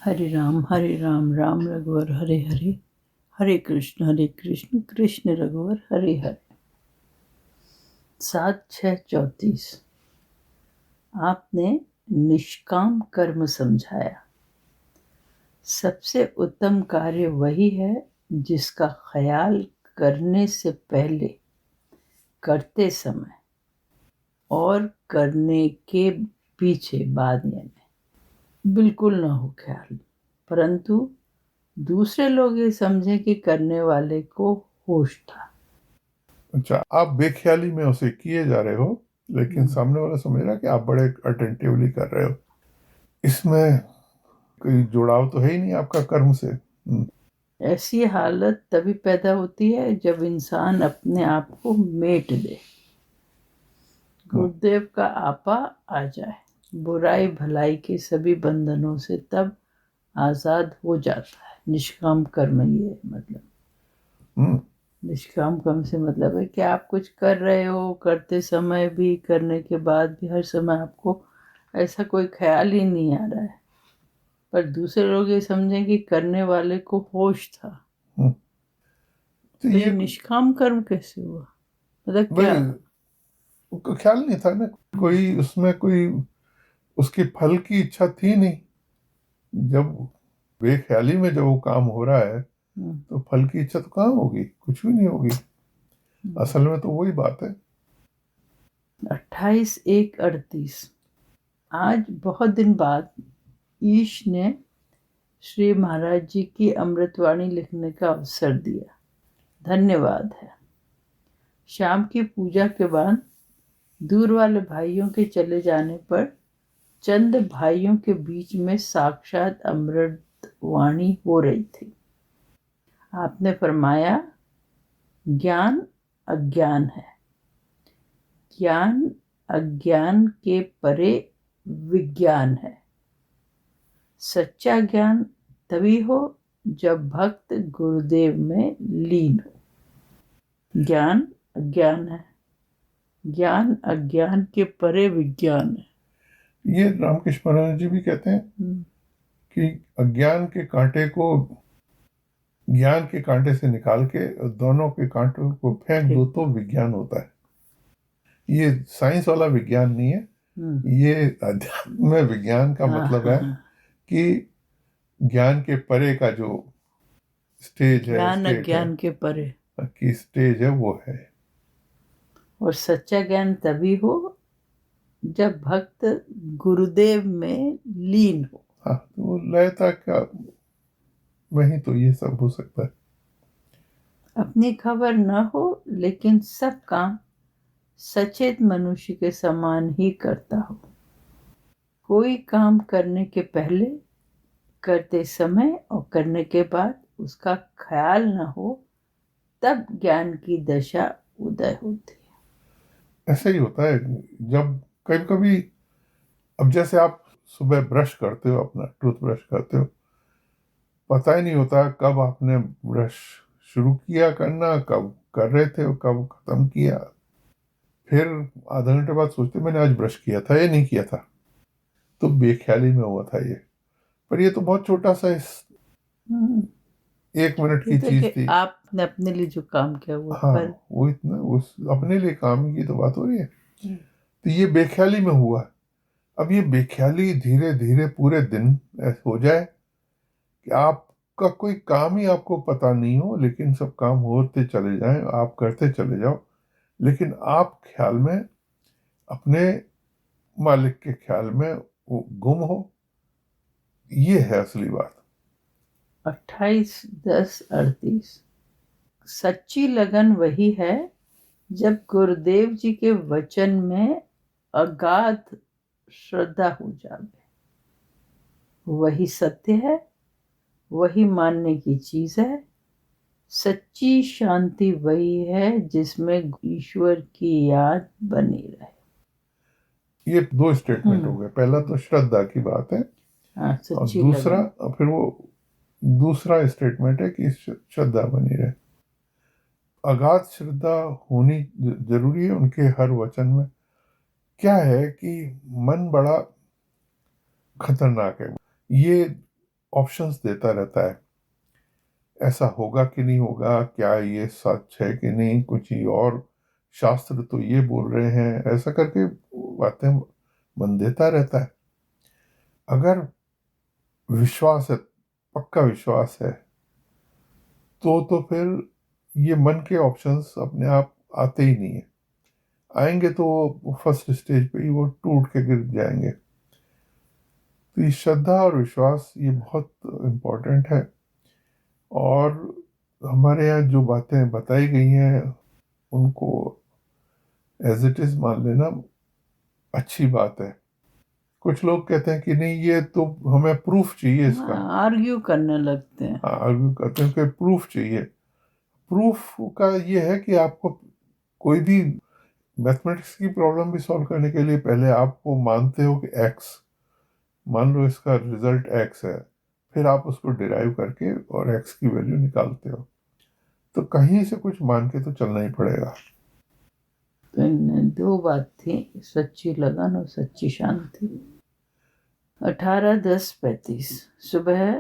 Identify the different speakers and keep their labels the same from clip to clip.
Speaker 1: हरे राम राम रघुवर हरे हरे, हरे कृष्ण कृष्ण रघुवर हरे हरे। 7/6/34। आपने निष्काम कर्म समझाया। सबसे उत्तम कार्य वही है जिसका ख्याल करने से पहले, करते समय और करने के पीछे, बाद में बिल्कुल ना हो ख्याल, परंतु दूसरे लोग ये समझे कि करने वाले को होश था।
Speaker 2: अच्छा, आप बेख्याली में उसे किए जा रहे हो, लेकिन सामने वाला समझ रहा है कि आप बड़े अटेंटिवली कर रहे हो। इसमें कोई जुड़ाव तो है ही नहीं आपका कर्म से।
Speaker 1: ऐसी हालत तभी पैदा होती है जब इंसान अपने आप को मेट दे, गुरुदेव का आपा आ जाए, बुराई भलाई के सभी बंधनों से तब आजाद हो जाता है। निष्काम कर्म ये मतलब, निष्काम कर्म से मतलब है कि आप कुछ कर रहे हो, करते समय भी, करने के बाद भी, हर समय आपको ऐसा कोई ख्याल ही नहीं आ रहा है, पर दूसरे लोग ये समझें कि करने वाले को होश था। तो ये निष्काम कर्म कैसे हुआ? मतलब क्या?
Speaker 2: उसको ख्याल नहीं था ना, कोई उसमें कोई उसकी फल की इच्छा थी नहीं। जब बेख्याली में जब वो काम हो रहा है तो फल की इच्छा तो कहाँ होगी, कुछ भी नहीं होगी। असल में तो वही बात है।
Speaker 1: 28/1/38। आज बहुत दिन बाद ईश ने श्री महाराज जी की अमृतवाणी लिखने का अवसर दिया। धन्यवाद है। शाम की पूजा के बाद दूर वाले भाइयों के चले जाने पर चंद भाइयों के बीच में साक्षात अमृतवाणी हो रही थी। आपने फरमाया, ज्ञान अज्ञान है, ज्ञान अज्ञान के परे विज्ञान है। सच्चा ज्ञान तभी हो जब भक्त गुरुदेव में लीन हो। ज्ञान अज्ञान है, ज्ञान अज्ञान के परे विज्ञान है।
Speaker 2: ये रामकृष्ण महाराज जी भी कहते हैं कि अज्ञान के कांटे को ज्ञान के कांटे से निकाल के दोनों के कांटों को फेंक दो तो विज्ञान होता है। ये साइंस वाला विज्ञान नहीं है, ये अध्यात्म में विज्ञान का मतलब है कि ज्ञान के परे का जो स्टेज है,
Speaker 1: ज्ञान अज्ञान के परे
Speaker 2: की स्टेज है, वो है।
Speaker 1: और सच्चा ज्ञान तभी हो जब भक्त गुरुदेव में लीन हो।
Speaker 2: हाँ, तो लयता का वही तो ये सब हो सकता है।
Speaker 1: अपनी खबर न हो लेकिन सब काम सचेत मनुष्य के समान ही करता हो। कोई काम करने के पहले, करते समय और करने के बाद उसका ख्याल न हो, तब ज्ञान की दशा उदय होती है।
Speaker 2: ऐसा ही होता है। जब कभी कभी, अब जैसे आप सुबह ब्रश करते हो, अपना टूथब्रश करते हो, पता ही नहीं होता कब आपने ब्रश शुरू किया करना, कब कर रहे थे और कब खत्म किया। फिर आधा घंटे बाद सोचते मैंने आज ब्रश किया था या नहीं किया था, तो बेख्याली में हुआ था ये। पर ये तो बहुत छोटा सा 1 मिनट की चीज थी।
Speaker 1: आपने अपने लिए जो काम किया वो
Speaker 2: हाँ,
Speaker 1: पर
Speaker 2: वो इतना उस अपने लिए काम की तो बात हो रही है। तो ये बेख्याली में हुआ। अब ये बेख्याली धीरे धीरे पूरे दिन ऐसे हो जाए कि आपका कोई काम ही आपको पता नहीं हो, लेकिन सब काम होते चले जाएं, आप करते चले जाओ, लेकिन आप ख्याल में, अपने मालिक के ख्याल में वो गुम हो। ये है असली बात।
Speaker 1: 28/10/38। सच्ची लगन वही है जब गुरुदेव जी के वचन में अगाध श्रद्धा हो जाए। वही सत्य है, वही मानने की चीज है। सच्ची शांति वही है जिसमें ईश्वर की याद बनी रहे।
Speaker 2: ये 2 स्टेटमेंट हो गए। पहला तो श्रद्धा की बात है, और दूसरा फिर वो दूसरा स्टेटमेंट है कि श्रद्धा बनी रहे। अगाध श्रद्धा होनी जरूरी है उनके हर वचन में। क्या है कि मन बड़ा खतरनाक है। ये ऑप्शंस देता रहता है, ऐसा होगा कि नहीं होगा, क्या ये सच है कि नहीं, कुछ ही और शास्त्र तो ये बोल रहे हैं, ऐसा करके बातें मन देता रहता है। अगर विश्वास है, पक्का विश्वास है, तो फिर ये मन के ऑप्शंस अपने आप आते ही नहीं है। आएंगे तो वो फर्स्ट स्टेज पे ही वो टूट के गिर जाएंगे। तो ये श्रद्धा और विश्वास ये बहुत इम्पोर्टेंट है। और हमारे यहाँ जो बातें बताई गई हैं उनको एज इट इज मान लेना अच्छी बात है। कुछ लोग कहते हैं कि नहीं, ये तो हमें प्रूफ चाहिए इसका।
Speaker 1: आर्ग्यू करने लगते हैं।
Speaker 2: हाँ, आर्ग्यू करते हैं कि प्रूफ चाहिए। प्रूफ का ये है कि आपको कोई भी मैथमेटिक्स की प्रॉब्लम भी सॉल्व करने के लिए पहले आपको मानते हो कि एक्स, मान लो इसका रिजल्ट एक्स है, फिर आप उसको डिराइव करके और एक्स की वैल्यू निकालते हो। तो कहीं से कुछ मान के तो चलना ही पड़ेगा।
Speaker 1: तो इन दो बात थी, सच्ची लगन और सच्ची शांति। 18-10-35 सुबह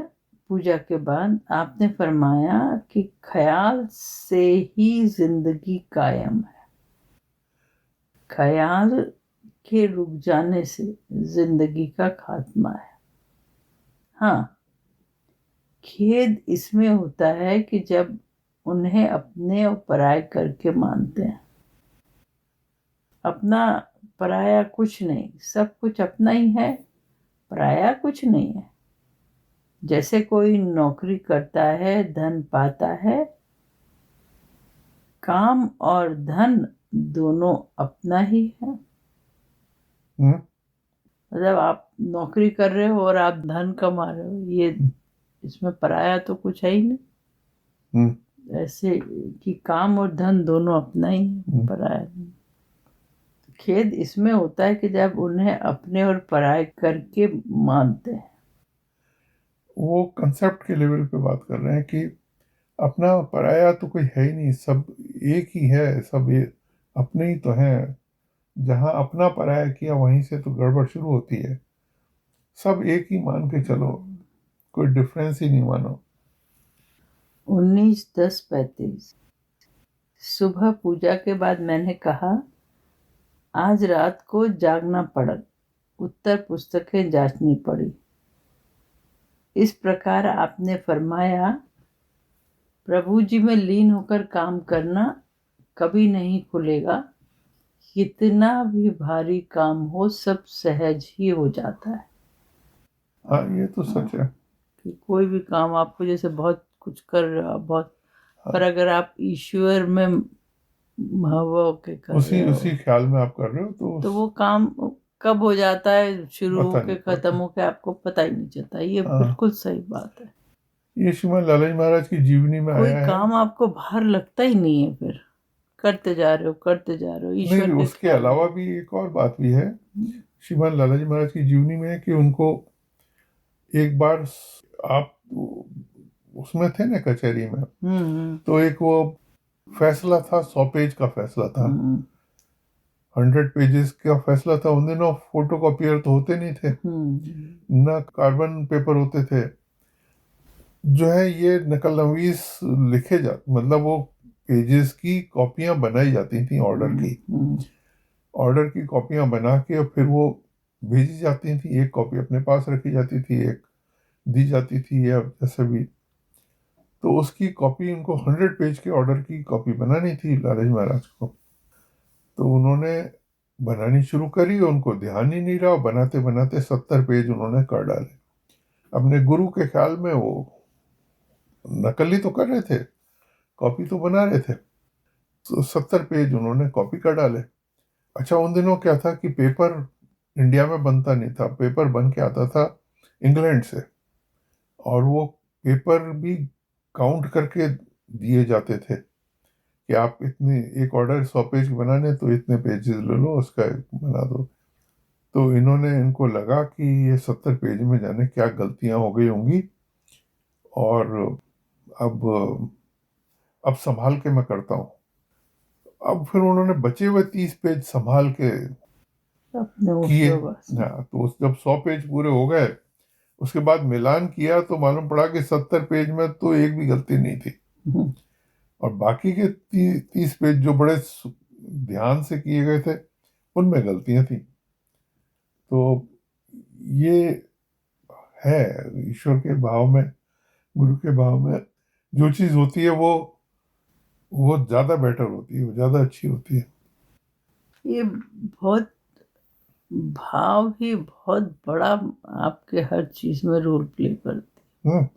Speaker 1: पूजा के बाद आपने फरमाया कि ख्याल से ही जिंदगी कायम है। ख्याल के रुक जाने से जिंदगी का खात्मा है। हाँ, खेद इसमें होता है कि जब उन्हें अपने और पराये करके मानते हैं। अपना पराया कुछ नहीं, सब कुछ अपना ही है, पराया कुछ नहीं है। जैसे कोई नौकरी करता है, धन पाता है, काम और धन दोनों अपना ही है। मतलब आप नौकरी कर रहे हो और आप धन कमा रहे हो, ये इसमें पराया तो कुछ है ही नहीं। ऐसे कि काम और धन दोनों अपना ही है, पराया नहीं। खेद इसमें होता है कि जब उन्हें अपने और पराये करके मानते हैं।
Speaker 2: वो कंसेप्ट के लेवल पे बात कर रहे हैं कि अपना पराया तो कोई है ही नहीं, सब एक ही है, सब अपने ही तो हैं। जहाँ अपना पराया किया वहीं से तो गड़बड़ शुरू होती है। सब एक ही मान के चलो, कोई डिफरेंस ही नहीं मानो।
Speaker 1: 19-10-35 सुबह पूजा के बाद मैंने कहा, आज रात को जागना पड़ा, उत्तर पुस्तकें जांचनी पड़ी। इस प्रकार आपने फरमाया, प्रभु जी में लीन होकर काम करना कभी नहीं खुलेगा। कितना भी भारी काम हो, सब सहज ही हो जाता है।
Speaker 2: हाँ, ये तो सच है
Speaker 1: कि कोई भी काम आपको जैसे बहुत कुछ कर रहे हो, बहुत, पर अगर आप ईश्वर में भाव के कर रहे हो,
Speaker 2: उसी ख्याल में आप कर रहे हो
Speaker 1: तो वो काम कब हो जाता है, शुरू
Speaker 2: पता
Speaker 1: होके
Speaker 2: नहीं
Speaker 1: खत्म
Speaker 2: पड़ता।
Speaker 1: होके आपको पता ही नहीं चलता। ये
Speaker 2: हाँ,
Speaker 1: बिल्कुल सही बात है।
Speaker 2: ये श्रीमान लालच महाराज की जीवनी में
Speaker 1: कोई
Speaker 2: आया है।
Speaker 1: काम आपको भार लगता ही नहीं है, फिर करते जा रहे हो, करते जा रहे हो ईश्वर
Speaker 2: नहीं,
Speaker 1: के
Speaker 2: उसके
Speaker 1: ख्याल
Speaker 2: अलावा
Speaker 1: में।
Speaker 2: भी एक और बात भी है श्रीमान लालाजी महाराज की जीवनी में, कि उनको एक बार आप उसमें थे ना कचहरी में, तो एक वो फैसला था, 100 पेज का फैसला था, 100 पेजेस का फैसला था। उन दिनों फोटो कॉपियर तो होते नहीं थे, ना कार्बन पेपर होते थे। जो है ये नकल नवीस लिखे जा, मतलब वो पेजेस की कॉपियां बनाई जाती थी, ऑर्डर की कॉपियां बना के और फिर वो भेजी जाती थी। एक कॉपी अपने पास रखी जाती थी, एक दी जाती थी, या जैसे भी। तो उसकी कॉपी, उनको 100 पेज के ऑर्डर की कॉपी बनानी थी लालच महाराज को। तो उन्होंने बनानी शुरू करी, उनको ध्यान ही नहीं रहा, बनाते बनाते 70 पेज उन्होंने कर डाले। अपने गुरु के ख्याल में वो नकल ही तो कर रहे थे, कॉपी तो बना रहे थे। तो 70 पेज उन्होंने कॉपी कर डाले। अच्छा, उन दिनों क्या था कि पेपर इंडिया में बनता नहीं था, पेपर बन के आता था इंग्लैंड से, और वो पेपर भी काउंट करके दिए जाते थे कि आप इतने, एक ऑर्डर 100 पेज बनाने तो इतने पेजेस ले लो, उसका बना दो। तो इनको लगा कि ये 70 पेज में जाने क्या गलतियां हो गई होंगी, और अब संभाल के मैं करता हूँ। अब फिर उन्होंने बचे हुए 30 पेज संभाल के किए। हाँ, तो जब 100 पेज पूरे हो गए, उसके बाद मिलान किया तो मालूम पड़ा कि 70 पेज में तो एक भी गलती नहीं थी, और बाकी के 30 पेज जो बड़े ध्यान से किए गए थे उनमें गलतियां थी। तो ये है ईश्वर के भाव में, गुरु के भाव में जो चीज होती है वो ज्यादा बेटर होती है, वो ज्यादा अच्छी होती है।
Speaker 1: ये बहुत भाव ही बहुत बड़ा आपके हर चीज में रोल प्ले करती है।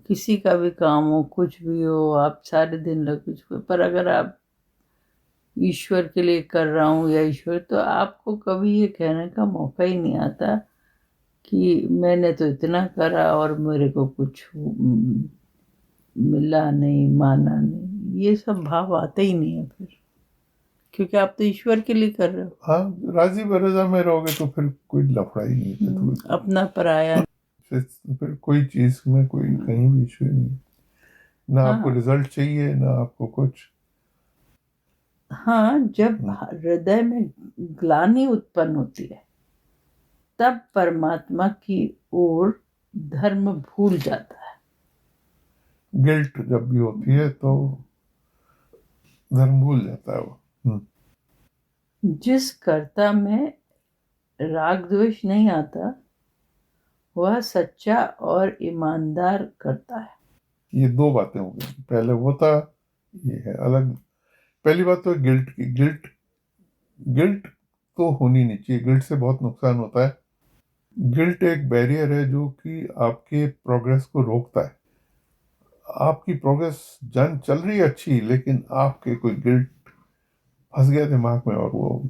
Speaker 1: किसी का भी काम हो, कुछ भी हो, आप सारे दिन लग कुछ पर अगर आप ईश्वर के लिए कर रहा हूँ या ईश्वर, तो आपको कभी ये कहने का मौका ही नहीं आता कि मैंने तो इतना करा और मेरे को कुछ मिला नहीं, माना नहीं। ये सब भाव आते ही नहीं है फिर, क्योंकि आप तो ईश्वर के लिए कर रहे हो।
Speaker 2: हाँ, राजी बरजा में रहोगे तो फिर कोई लफड़ा ही नहीं है, तो
Speaker 1: अपना पराया।
Speaker 2: फिर कोई चीज में कोई कहीं भी इश्यू नहीं, ना आपको
Speaker 1: हाँ
Speaker 2: रिजल्ट चाहिए ना आपको कुछ।
Speaker 1: हाँ, जब हृदय में ग्लानि उत्पन्न होती है तब परमात्मा की ओर धर्म भूल जाता है।
Speaker 2: गिल्ट जब भी होती है तो धर्म भूल जाता है वो।
Speaker 1: जिस कर्ता में राग द्वेष नहीं आता वह सच्चा और ईमानदार करता है।
Speaker 2: ये दो बातें हो गई, पहले वो था, ये है अलग। पहली बात तो गिल्ट की, गिल्ट तो होनी नहीं चाहिए, गिल्ट से बहुत नुकसान होता है। गिल्ट एक बैरियर है जो कि आपके प्रोग्रेस को रोकता है। आपकी प्रोग्रेस जन चल रही है अच्छी, लेकिन आपके कोई गिल्ट फंस गया दिमाग में और वो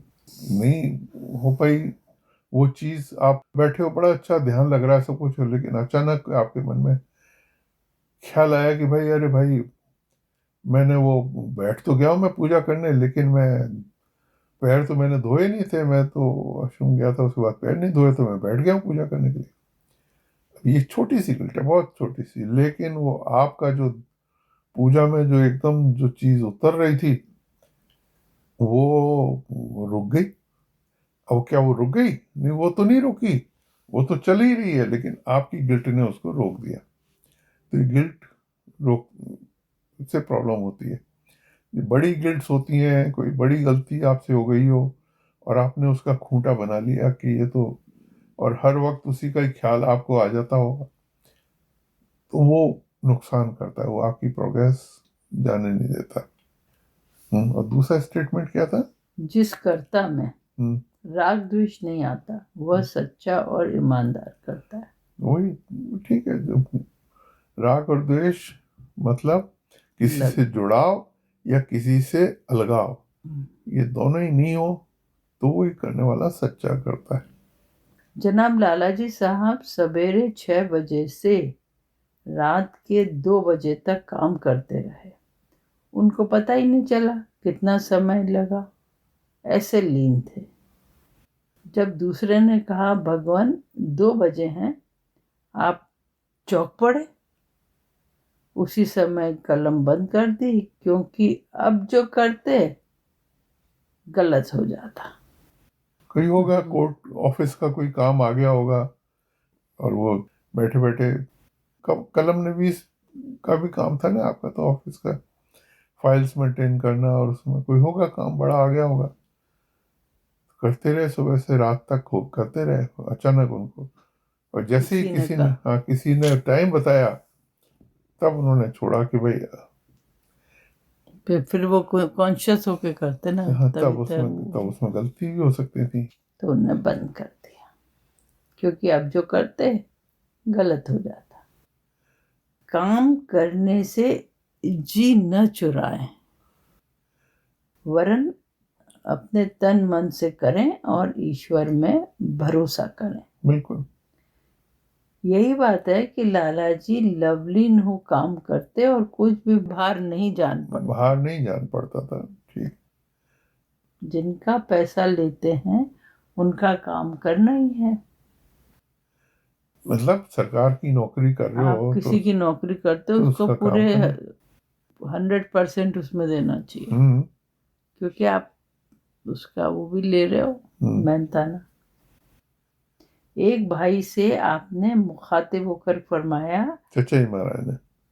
Speaker 2: नहीं हो पाई वो चीज। आप बैठे हो, बड़ा अच्छा ध्यान लग रहा है सब कुछ, लेकिन अचानक आपके मन में ख्याल आया कि भाई अरे भाई, मैंने वो बैठ तो गया हूँ मैं पूजा करने, लेकिन मैं पैर तो मैंने धोए नहीं थे, मैं तो वॉशरूम गया था, उसके बाद पैर नहीं धोए तो मैं बैठ गया हूँ पूजा करने के लिए। ये छोटी सी गिल्ट है, बहुत छोटी सी, लेकिन वो आपका जो पूजा में जो एकदम जो चीज उतर रही थी वो रुक गई। अब क्या वो रुक गई? नहीं, वो तो नहीं रुकी, वो तो चल ही रही है, लेकिन आपकी गिल्ट ने उसको रोक दिया। तो ये गिल्ट रोक से प्रॉब्लम होती है। ये बड़ी गिल्ट्स होती हैं, कोई बड़ी गलती आपसे हो गई हो और आपने उसका खूंटा बना लिया कि ये तो, और हर वक्त उसी का ही ख्याल आपको आ जाता होगा, तो वो नुकसान करता है, वो आपकी प्रोग्रेस जाने नहीं देता। और दूसरा स्टेटमेंट क्या था?
Speaker 1: जिस कर्ता में
Speaker 2: हम्म,
Speaker 1: राग द्वेष नहीं आता वह सच्चा और ईमानदार करता है।
Speaker 2: वही ठीक है। जो राग और द्वेष मतलब किसी से जुड़ाव या किसी से अलगाव, ये दोनों ही नहीं हो तो वो ही करने वाला सच्चा करता है।
Speaker 1: जनाब लालाजी साहब सवेरे 6 बजे से रात के 2 बजे तक काम करते रहे। उनको पता ही नहीं चला कितना समय लगा, ऐसे लीन थे। जब दूसरे ने कहा भगवान 2 बजे हैं, आप चौंक पड़े। उसी समय कलम बंद कर दी, क्योंकि अब जो करते गलत हो जाता।
Speaker 2: कहीं होगा कोर्ट ऑफिस का कोई काम आ गया होगा और वो बैठे बैठे कलम नवीस का भी काम था ना आपका, तो ऑफिस का फाइल्स मेंटेन करना, और उसमें कोई होगा काम बड़ा आ गया होगा, करते रहे सुबह से रात तक खूब करते रहे। अचानक उनको, और जैसे ही किसी ने टाइम बताया तब उन्होंने छोड़ा कि भाई,
Speaker 1: फिर वो कॉन्शियस होके करते ना,
Speaker 2: हाँ,
Speaker 1: तभी
Speaker 2: तब उसमें गलती भी हो सकती थी।
Speaker 1: तो उन्हें बंद कर दिया, क्योंकि अब जो करते गलत हो जाता। काम करने से जी न चुराएं, वरन अपने तन मन से करें और ईश्वर में भरोसा करें।
Speaker 2: बिल्कुल।
Speaker 1: यही बात है कि लालाजी लवलीन हो काम करते और कुछ भी बाहर नहीं जान पड़ता।
Speaker 2: बाहर नहीं जान पड़ता था, ठीक।
Speaker 1: जिनका पैसा लेते हैं उनका काम करना ही है।
Speaker 2: मतलब सरकार की नौकरी कर रहे
Speaker 1: आप
Speaker 2: हो
Speaker 1: किसी की नौकरी करते हो,
Speaker 2: तो
Speaker 1: उसको
Speaker 2: उसका
Speaker 1: पूरे
Speaker 2: काम करना।
Speaker 1: 100% उसमें देना चाहिए,
Speaker 2: हम्म,
Speaker 1: क्योंकि आप उसका वो भी ले रहे हो, मेहनताना। एक भाई से आपने मुखातिब होकर फरमाया,
Speaker 2: चचा जी महाराज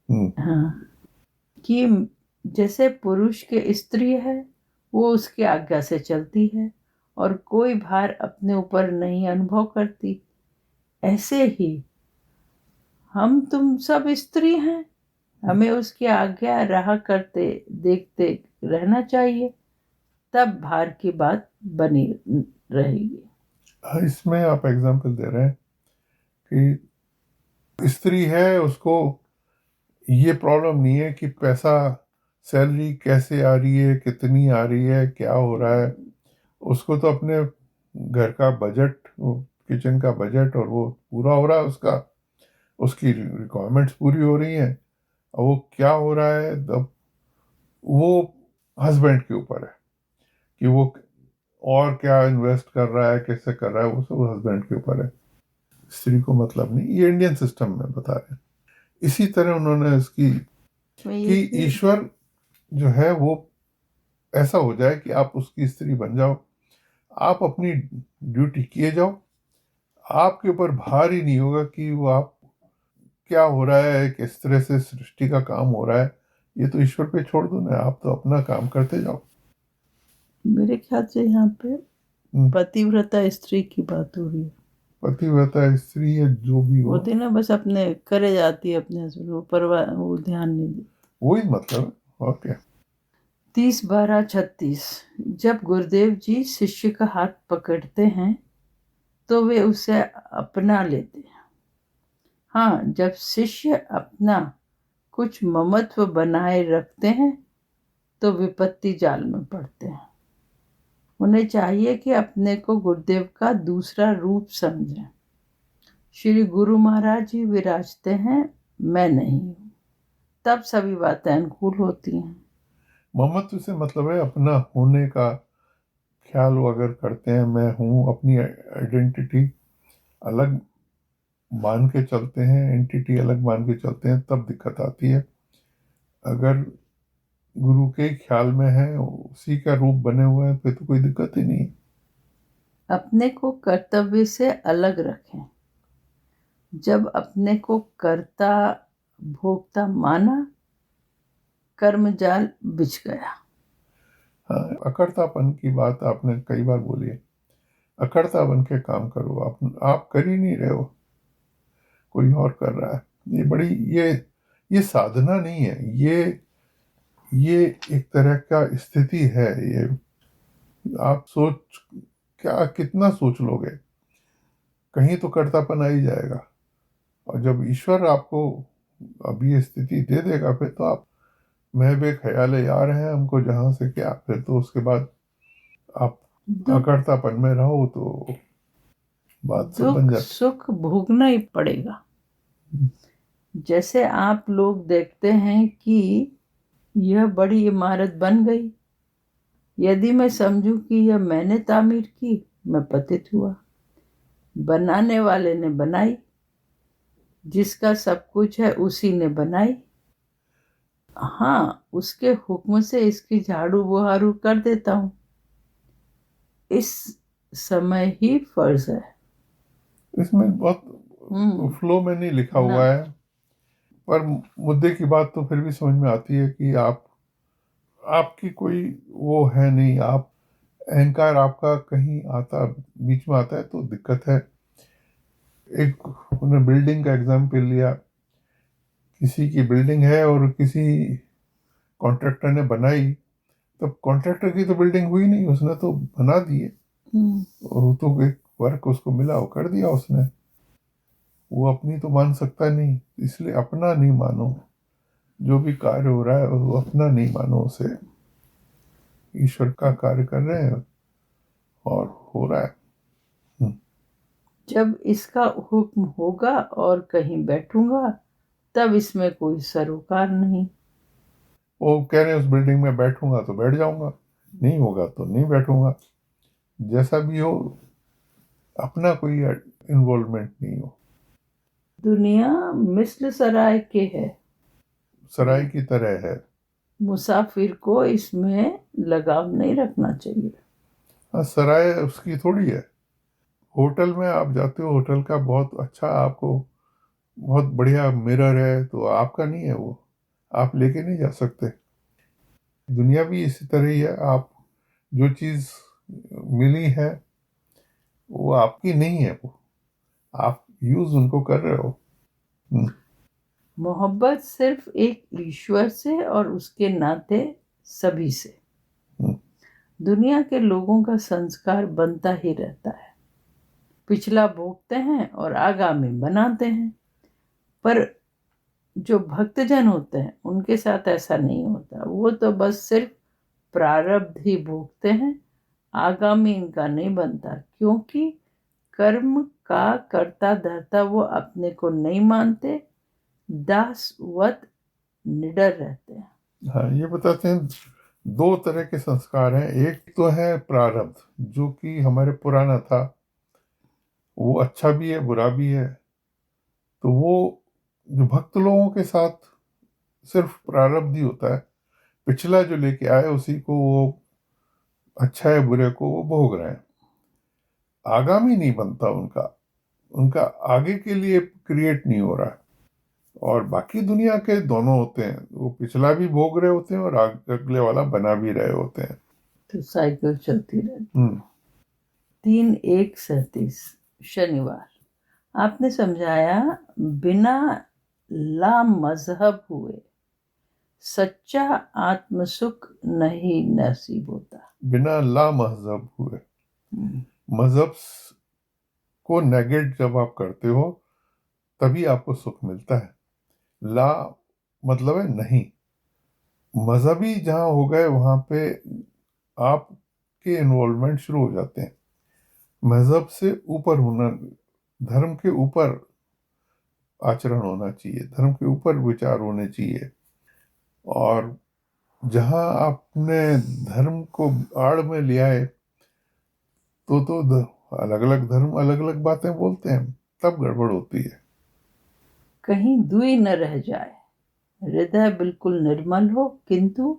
Speaker 2: ने।
Speaker 1: हाँ, कि जैसे पुरुष के स्त्री है वो उसकी आज्ञा से चलती है और कोई भार अपने ऊपर नहीं अनुभव करती, ऐसे ही हम तुम सब स्त्री हैं, हमें उसकी आज्ञा रहा करते देखते रहना चाहिए, तब भार की बात बनी रहेगी।
Speaker 2: हाँ, इसमें आप एग्जाम्पल दे रहे हैं कि स्त्री है, उसको ये प्रॉब्लम नहीं है कि पैसा, सैलरी कैसे आ रही है, कितनी आ रही है, क्या हो रहा है। उसको तो अपने घर का बजट, किचन का बजट और वो पूरा हो रहा है, उसकी रिक्वायरमेंट्स पूरी हो रही हैं। और वो क्या हो रहा है, तब वो हस्बैंड के ऊपर है कि वो और क्या इन्वेस्ट कर रहा है, कैसे कर रहा है, वो सब हस्बैंड के ऊपर है। स्त्री को मतलब नहीं। ये इंडियन सिस्टम में बता रहे हैं। इसी तरह उन्होंने इसकी कि ईश्वर जो है वो ऐसा हो जाए कि आप उसकी स्त्री बन जाओ, आप अपनी ड्यूटी किए जाओ, आपके ऊपर भार ही नहीं होगा कि वो आप क्या हो रहा है, किस तरह से सृष्टि का काम हो रहा है, ये तो ईश्वर पे छोड़ दो ना, आप तो अपना काम करते जाओ।
Speaker 1: मेरे ख्याल से यहाँ पे पतिव्रता स्त्री की बात हो रही है।
Speaker 2: पतिव्रता स्त्री है जो भी हो,
Speaker 1: होती ना, बस अपने करे जाती है अपने हस्बैंड को, परवाह वो ध्यान नहीं देती।
Speaker 2: वही मतलब है। और क्या।
Speaker 1: 30/12/36। जब गुरुदेव जी शिष्य का हाथ पकड़ते हैं तो वे उसे अपना लेते हैं। हाँ, जब शिष्य अपना कुछ ममत्व बनाए रखते हैं तो विपत्ति जाल में पड़ते हैं। उन्हें चाहिए कि अपने को गुरुदेव का दूसरा रूप समझें। श्री गुरु महाराज ही विराजते हैं, मैं नहीं हूँ, तब सभी बातें अनुकूल होती हैं।
Speaker 2: ममत्व से मतलब है अपना होने का ख्याल वो अगर करते हैं, मैं हूँ, अपनी आइडेंटिटी अलग मान के चलते हैं, एंटिटी अलग मान के चलते हैं, तब दिक्कत आती है। अगर गुरु के ख्याल में है, उसी का रूप बने हुए हैं, फिर तो कोई दिक्कत ही नहीं।
Speaker 1: अपने को कर्तव्य से अलग रखें। जब अपने को कर्ता भोक्ता माना, कर्मजाल बिछ गया।
Speaker 2: हाँ, अकर्तापन की बात आपने कई बार बोली है। अकर्ता बन के काम करो, आप कर ही नहीं रहे हो, कोई और कर रहा है। ये बड़ी ये साधना नहीं है, ये एक तरह का स्थिति है। ये आप सोच, क्या कितना सोच लोगे, कहीं तो कर्तापन आ ही जाएगा। और जब ईश्वर आपको अब ये स्थिति दे देगा, फिर तो आप महबे ख्याल यार हैं हमको जहां से क्या, फिर तो उसके बाद आप अकर्तापन में रहो तो बात सब बन
Speaker 1: दुख
Speaker 2: जाती।
Speaker 1: सुख भोगना ही पड़ेगा। जैसे आप लोग देखते हैं कि यह बड़ी इमारत बन गई, यदि मैं समझूं कि यह मैंने तामीर की, मैं पतित हुआ। बनाने वाले ने बनाई, जिसका सब कुछ है उसी ने बनाई। हाँ, उसके हुक्म से इसकी झाड़ू बुहारू कर देता हूँ, इस समय ही फर्ज है।
Speaker 2: इसमें बहुत फ्लो में नहीं लिखा हुआ है, पर मुद्दे की बात तो फिर भी समझ में आती है कि आपकी कोई वो है नहीं, आप अहंकार आपका कहीं आता, बीच में आता है तो दिक्कत है। एक उन्होंने बिल्डिंग का एग्जाम्पल लिया, किसी की बिल्डिंग है और किसी कॉन्ट्रैक्टर ने बनाई, तब कॉन्ट्रैक्टर की तो बिल्डिंग हुई नहीं, उसने तो बना दी है। वो तो एक वर्क उसको मिला, वो कर दिया उसने, वो अपनी तो मान सकता नहीं। इसलिए अपना नहीं मानो, जो भी कार्य हो रहा है वो अपना नहीं मानो, उसे ईश्वर का कार्य कर रहे हैं और हो रहा है।
Speaker 1: जब इसका हुक्म होगा और कहीं बैठूंगा, तब इसमें कोई सरोकार नहीं।
Speaker 2: वो कह रहे हैं उस बिल्डिंग में बैठूंगा तो बैठ जाऊंगा, नहीं होगा तो नहीं बैठूंगा। जैसा भी हो, अपना कोई इन्वॉल्वमेंट नहीं हो।
Speaker 1: दुनिया मिस्ल सराय के है,
Speaker 2: सराय की तरह है।
Speaker 1: मुसाफिर को इसमें लगाव नहीं रखना चाहिए।
Speaker 2: हाँ, सराय उसकी थोड़ी है, होटल में आप जाते हो, होटल का बहुत अच्छा आपको बहुत बढ़िया मिरर है, तो आपका नहीं है वो, आप लेके नहीं जा सकते। दुनिया भी इसी तरह ही है, आप जो चीज़ मिली है वो आपकी नहीं है, वो आप यूज उनको कर रहे हो। हम्म,
Speaker 1: मोहब्बत सिर्फ एक ईश्वर से और उसके नाते सभी से।
Speaker 2: हम्म,
Speaker 1: दुनिया के लोगों का संस्कार बनता ही रहता है, पिछला भोगते हैं और आगामी बनाते हैं। पर जो भक्तजन होते हैं उनके साथ ऐसा नहीं होता, वो तो बस सिर्फ प्रारब्ध ही भोगते हैं, आगामी इनका नहीं बनता, क्योंकि कर्म का कर्ता धर्ता वो अपने को नहीं मानते, दासवत निडर रहते हैं।
Speaker 2: हाँ, ये बताते हैं दो तरह के संस्कार हैं। एक तो है प्रारब्ध, जो कि हमारे पुराना था, वो अच्छा भी है बुरा भी है। तो वो जो भक्त लोगों के साथ सिर्फ प्रारब्ध ही होता है, पिछला जो लेके आए उसी को वो अच्छा है बुरे को वो भोग रहे हैं, आगामी नहीं बनता उनका, उनका आगे के लिए क्रिएट नहीं हो रहा है। और बाकी दुनिया के दोनों होते हैं, वो पिछला भी भोग रहे होते हैं और अगले वाला बना भी रहे होते हैं।
Speaker 1: तो साइकिल चलती रहती।
Speaker 2: हम्म
Speaker 1: 3-1-37 शनिवार। आपने समझाया, बिना ला मजहब हुए सच्चा आत्मसुख नहीं नसीब होता।
Speaker 2: बिना ला मजहब हुए,
Speaker 1: हम्म,
Speaker 2: मजहब को नेगेट जब आप करते हो तभी आपको सुख मिलता है। ला मतलब है नहीं, मजहबी जहाँ हो गए वहाँ पे आपके इन्वॉल्वमेंट शुरू हो जाते हैं। मजहब से ऊपर होना, धर्म के ऊपर आचरण होना चाहिए, धर्म के ऊपर विचार होने चाहिए। और जहाँ आपने धर्म को आड़ में लिया है तो अलग अलग धर्म अलग अलग बातें बोलते हैं, तब गड़बड़ होती है।
Speaker 1: कहीं दुई न रह जाए, हृदय बिल्कुल निर्मल हो, किंतु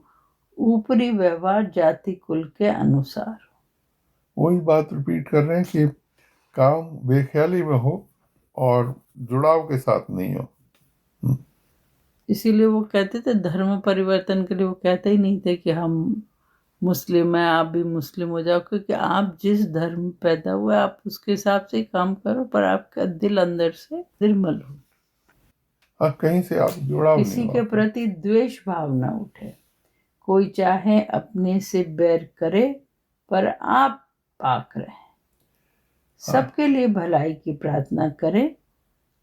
Speaker 1: ऊपरी व्यवहार जाति कुल के अनुसार हो।
Speaker 2: वही बात रिपीट कर रहे हैं कि काम बेख्याली में हो और जुड़ाव के साथ नहीं हो। हम्म,
Speaker 1: इसीलिए वो कहते थे, धर्म परिवर्तन के लिए वो कहते ही नहीं थे कि हम मुस्लिम हैं आप भी मुस्लिम हो जाओ, क्योंकि आप जिस धर्म में पैदा हुए आप उसके हिसाब से ही काम करो, पर आपका दिल अंदर से निर्मल हो,
Speaker 2: हाँ, कहीं से आप जुड़ाव नहीं
Speaker 1: किसी
Speaker 2: हो
Speaker 1: के
Speaker 2: आपका।
Speaker 1: प्रति द्वेष भाव ना उठे। कोई चाहे अपने से बैर करे, पर आप पाक रहे,
Speaker 2: हाँ,
Speaker 1: सबके लिए भलाई की प्रार्थना करें।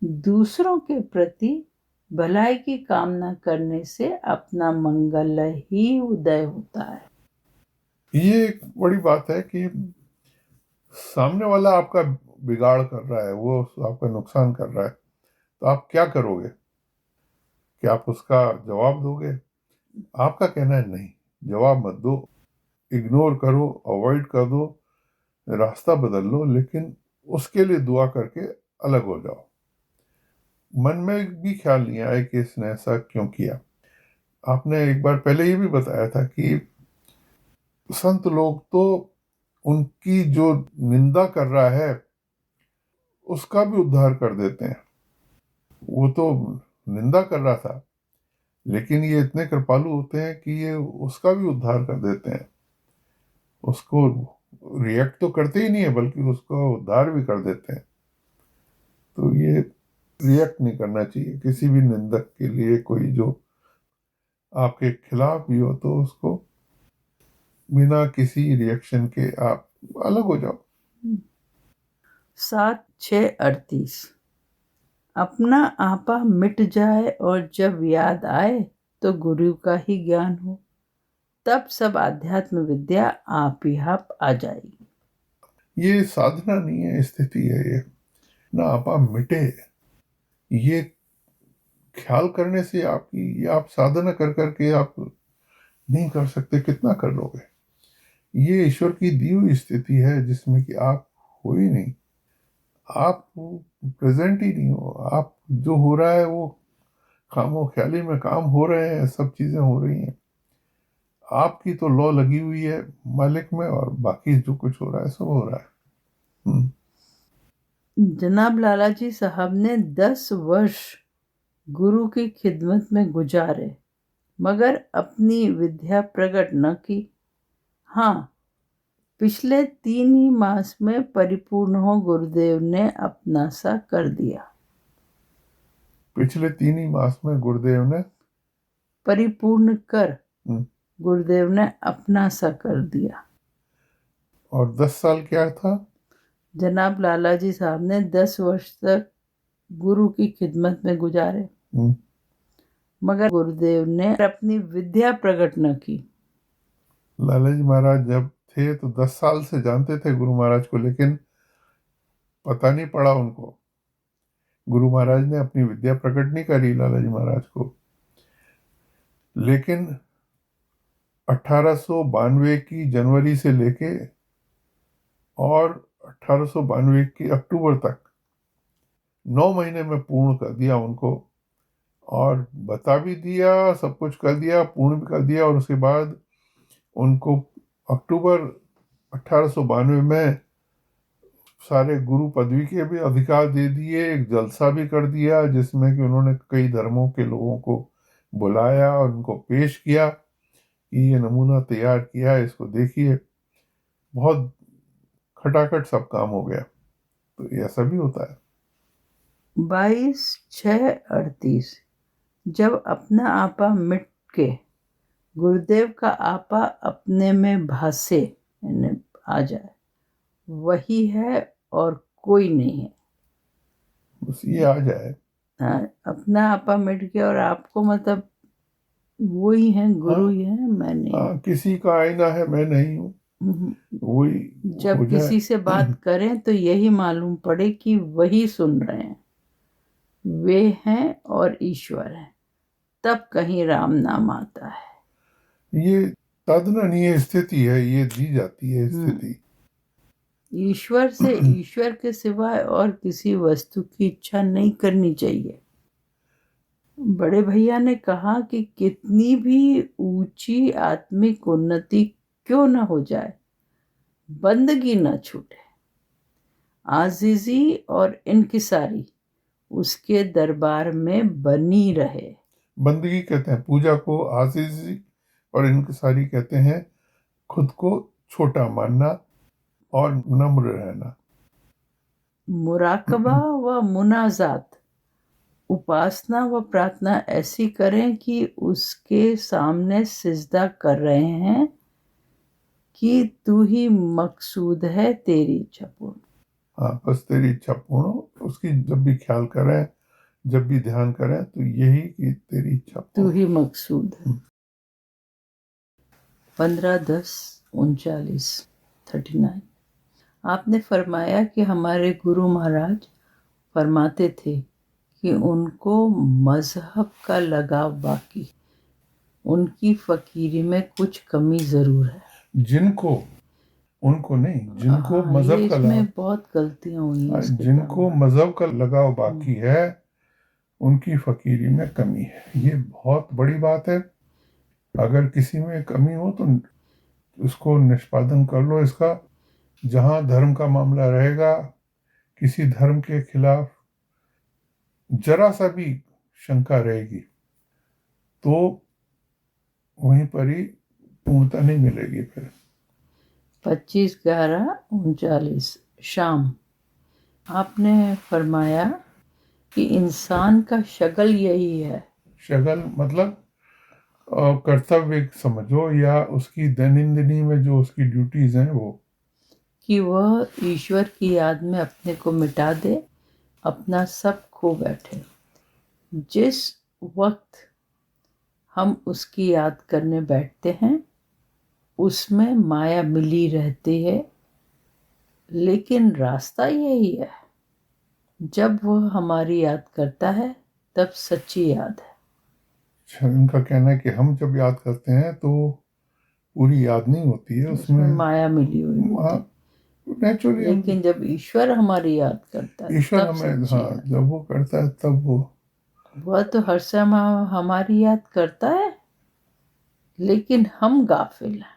Speaker 1: दूसरों के प्रति भलाई की कामना करने से अपना मंगल ही उदय होता है।
Speaker 2: ये एक बड़ी बात है कि सामने वाला आपका बिगाड़ कर रहा है, वो आपका नुकसान कर रहा है, तो आप क्या करोगे? क्या आप उसका जवाब दोगे? आपका कहना है नहीं, जवाब मत दो, इग्नोर करो, अवॉइड कर दो, रास्ता बदल लो, लेकिन उसके लिए दुआ करके अलग हो जाओ। मन में भी ख्याल नहीं आए कि इसने ऐसा क्यों किया। आपने एक बार पहले ये भी बताया था कि संत लोग तो उनकी जो निंदा कर रहा है उसका भी उद्धार कर देते हैं। वो तो निंदा कर रहा था, लेकिन ये इतने कृपालु होते हैं कि ये उसका भी उद्धार कर देते हैं। उसको रिएक्ट तो करते ही नहीं है, बल्कि उसको उद्धार भी कर देते हैं। तो ये रिएक्ट नहीं करना चाहिए किसी भी निंदक के लिए। कोई जो आपके खिलाफ भी हो तो उसको बिना किसी रिएक्शन के आप अलग हो जाओ।
Speaker 1: 7-6-38 अपना आपा मिट जाए और जब याद आए तो गुरु का ही ज्ञान हो, तब सब आध्यात्म विद्या आप ही आप आ जाएगी।
Speaker 2: ये साधना नहीं है, स्थिति है ये। ना आपा मिटे, ये ख्याल करने से आपकी, ये आप साधना कर करके आप नहीं कर सकते, कितना कर लोगे? ये ईश्वर की दी हुई स्थिति है जिसमें कि आप हो ही नहीं, आप प्रेजेंट ही नहीं हो। आप जो हो रहा है वो खामो ख्याली में काम हो रहे हैं, सब चीजें हो रही हैं, आपकी तो लॉ लगी हुई है मालिक में, और बाकी जो कुछ हो रहा है सब हो रहा है।
Speaker 1: जनाब लालाजी साहब ने 10 वर्ष गुरु की खिदमत में गुजारे मगर अपनी विद्या प्रकट न की। हाँ, पिछले 3 ही मास में परिपूर्ण हो गुरुदेव ने अपना सा कर दिया।
Speaker 2: पिछले 3 ही मास में गुरुदेव ने
Speaker 1: परिपूर्ण कर
Speaker 2: हम्म,
Speaker 1: गुरुदेव ने अपना सा कर दिया।
Speaker 2: और 10 साल क्या था?
Speaker 1: जनाब लालाजी साहब ने 10 वर्ष तक गुरु की खिदमत में गुजारे
Speaker 2: हम्म,
Speaker 1: मगर गुरुदेव ने अपनी विद्या प्रकट न की।
Speaker 2: लालाजी महाराज जब थे तो 10 साल से जानते थे गुरु महाराज को, लेकिन पता नहीं पड़ा उनको। गुरु महाराज ने अपनी विद्या प्रकट नहीं करी लालाजी महाराज को। लेकिन 1892 की जनवरी से लेके और 1892 की अक्टूबर तक 9 महीने में पूर्ण कर दिया उनको, और बता भी दिया, सब कुछ कर दिया, पूर्ण भी कर दिया। और उसके बाद उनको अक्टूबर 1892 में सारे गुरु पदवी के भी अधिकार दे दिए। एक जलसा भी कर दिया जिसमें कि उन्होंने कई धर्मों के लोगों को बुलाया और उनको पेश किया कि ये नमूना तैयार किया है, इसको देखिए। बहुत खटाखट सब काम हो गया। तो ऐसा भी होता है।
Speaker 1: 22/6/38 जब अपना आपा मिट के गुरुदेव का आपा अपने में भासे यानी आ जाए, वही है और कोई नहीं है।
Speaker 2: बस ये आ जाए।
Speaker 1: हाँ, अपना आपा मिट गया और आपको मतलब वो ही है, गुरु ही है, मैं नहीं।
Speaker 2: हाँ, किसी का आईना है, मैं नहीं हूँ, वही हो
Speaker 1: जब
Speaker 2: जाए।
Speaker 1: किसी से बात करें तो यही मालूम पड़े कि वही सुन रहे हैं, वे हैं और ईश्वर है, तब कहीं राम नाम आता है।
Speaker 2: ये साधना स्थिति है, ये दी जाती है स्थिति।
Speaker 1: ईश्वर से ईश्वर के सिवाय और किसी वस्तु की इच्छा नहीं करनी चाहिए। बड़े भैया ने कहा कि कितनी भी ऊंची आत्मिक उन्नति क्यों न हो जाए, बंदगी न छूटे। आजीजी और इनकिसारी उसके दरबार में बनी रहे।
Speaker 2: बंदगी कहते हैं पूजा को, आजीजी और इनकिसारी कहते हैं खुद को छोटा मानना और नम्र रहना।
Speaker 1: मुराकबा व मुनाजात, उपासना व प्रार्थना ऐसी करें कि उसके सामने सिजदा कर रहे हैं कि तू ही मकसूद है, तेरी इच्छा पूर्ण।
Speaker 2: हाँ, बस तेरी इच्छा पूर्ण हो। उसकी जब भी ख्याल करें, जब भी ध्यान करें, तो यही कि तेरी इच्छा
Speaker 1: तू
Speaker 2: पूर्ण।
Speaker 1: ही मकसूद है। 15/10/39 आपने फरमाया कि हमारे गुरु महाराज फरमाते थे कि उनको मजहब का लगाव बाकी, उनकी फकीरी में कुछ कमी जरूर है।
Speaker 2: जिनको, उनको नहीं, जिनको मजहब का
Speaker 1: इसमें
Speaker 2: लगाव,
Speaker 1: बहुत गलतियां हुई हैं।
Speaker 2: जिनको मजहब का लगाव बाकी है उनकी फकीरी में कमी है। ये बहुत बड़ी बात है। अगर किसी में कमी हो तो उसको निष्पादन कर लो इसका। जहां धर्म का मामला रहेगा, किसी धर्म के खिलाफ जरा सा भी शंका रहेगी तो वहीं पर ही पूर्णता नहीं मिलेगी। फिर
Speaker 1: 25/11/39 शाम आपने फरमाया कि इंसान का शगल यही है।
Speaker 2: शगल मतलब कर्तव्य समझो, या उसकी दैनंदिनी में जो उसकी ड्यूटीज हैं वो,
Speaker 1: कि वह ईश्वर की याद में अपने को मिटा दे, अपना सब खो बैठे। जिस वक्त हम उसकी याद करने बैठते हैं उसमें माया मिली रहती है, लेकिन रास्ता यही है। जब वह हमारी याद करता है तब सच्ची याद है।
Speaker 2: इनका कहना है कि हम जब याद करते हैं तो पूरी याद नहीं होती है,
Speaker 1: उसमें माया मिली हुई होती है।
Speaker 2: नेचुरली।
Speaker 1: लेकिन जब ईश्वर हमारी याद करता है
Speaker 2: ईश्वर
Speaker 1: तब
Speaker 2: हमें,
Speaker 1: सच्ची
Speaker 2: हाँ,
Speaker 1: याद।
Speaker 2: जब वो करता है तब
Speaker 1: वह तो हर समय हमारी याद करता है, लेकिन हम गाफिल हैं।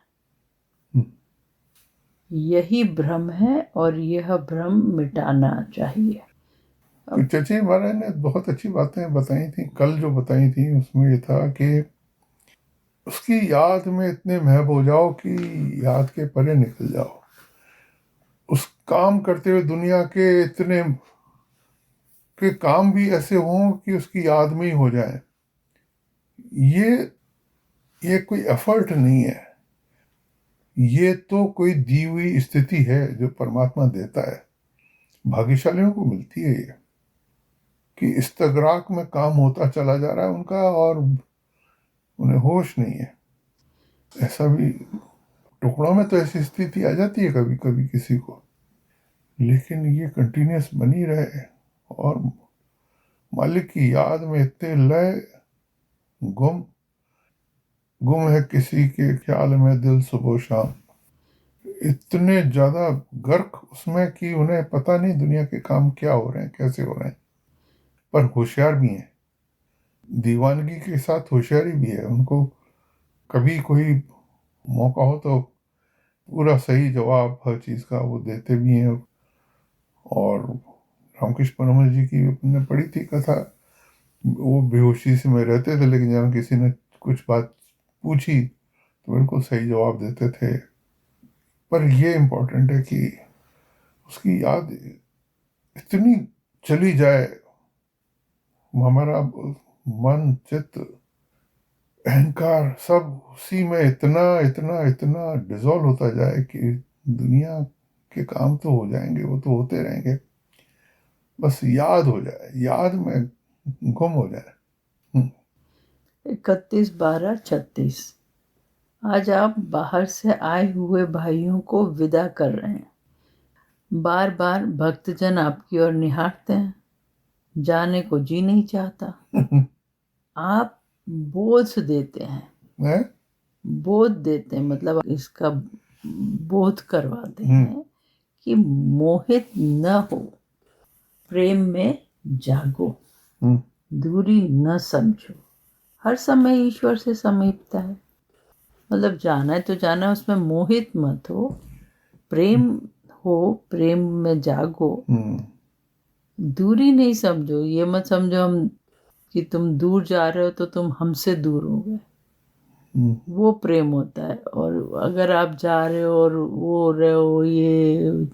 Speaker 1: यही भ्रम है और यह भ्रम मिटाना चाहिए।
Speaker 2: तो चचे महाराज ने बहुत अच्छी बातें बताई थी, कल जो बताई थी उसमें ये था कि उसकी याद में इतने महब हो जाओ कि याद के परे निकल जाओ। उस काम करते हुए दुनिया के इतने के काम भी ऐसे हों कि उसकी याद में ही हो जाए। ये ये कोई एफर्ट नहीं है, ये तो कोई दी हुई स्थिति है जो परमात्मा देता है। भाग्यशालियों को मिलती है ये, कि इस्तगराक में काम होता चला जा रहा है उनका और उन्हें होश नहीं है। ऐसा भी टुकड़ों में तो ऐसी स्थिति आ जाती है कभी कभी किसी को, लेकिन ये कंटिन्यूस बनी रहे और मालिक की याद में इतने लय, गुम गुम है किसी के ख्याल में दिल सुबह शाम, इतने ज्यादा गर्क उसमें कि उन्हें पता नहीं दुनिया के काम क्या हो रहे हैं, कैसे हो रहे हैं, पर होशियार भी हैं। दीवानगी के साथ होशियारी भी है उनको। कभी कोई मौका हो तो पूरा सही जवाब हर चीज का वो देते भी हैं। और रामकृष्ण परमहंस जी की हमने पढ़ी थी कथा, वो बेहोशी से में रहते थे, लेकिन जब किसी ने कुछ बात पूछी तो बिल्कुल सही जवाब देते थे। पर ये इम्पोर्टेंट है कि उसकी याद इतनी चली जाए, हमारा मन, चित्त, अहंकार सब उसी में इतना इतना इतना डिजोल्व होता जाए कि दुनिया के काम तो हो जाएंगे, वो तो होते रहेंगे, बस याद हो जाए, याद में गुम हो जाए।
Speaker 1: 31/12/36। आज आप बाहर से आए हुए भाइयों को विदा कर रहे हैं। बार बार भक्तजन आपकी ओर निहारते हैं, जाने को जी नहीं चाहता। आप बोध देते हैं, बोध देते हैं मतलब इसका बोध करवाते हैं कि मोहित न हो, प्रेम में जागो, दूरी न समझो, हर समय ईश्वर से समीपता है। मतलब जाना है तो जाना है, उसमें मोहित मत हो, प्रेम हो, प्रेम में जागो, दूरी नहीं समझो। ये मत समझो हम कि तुम दूर जा रहे हो तो तुम हमसे दूर हो गए, वो प्रेम होता है। और अगर आप जा रहे हो और वो हो रहे हो ये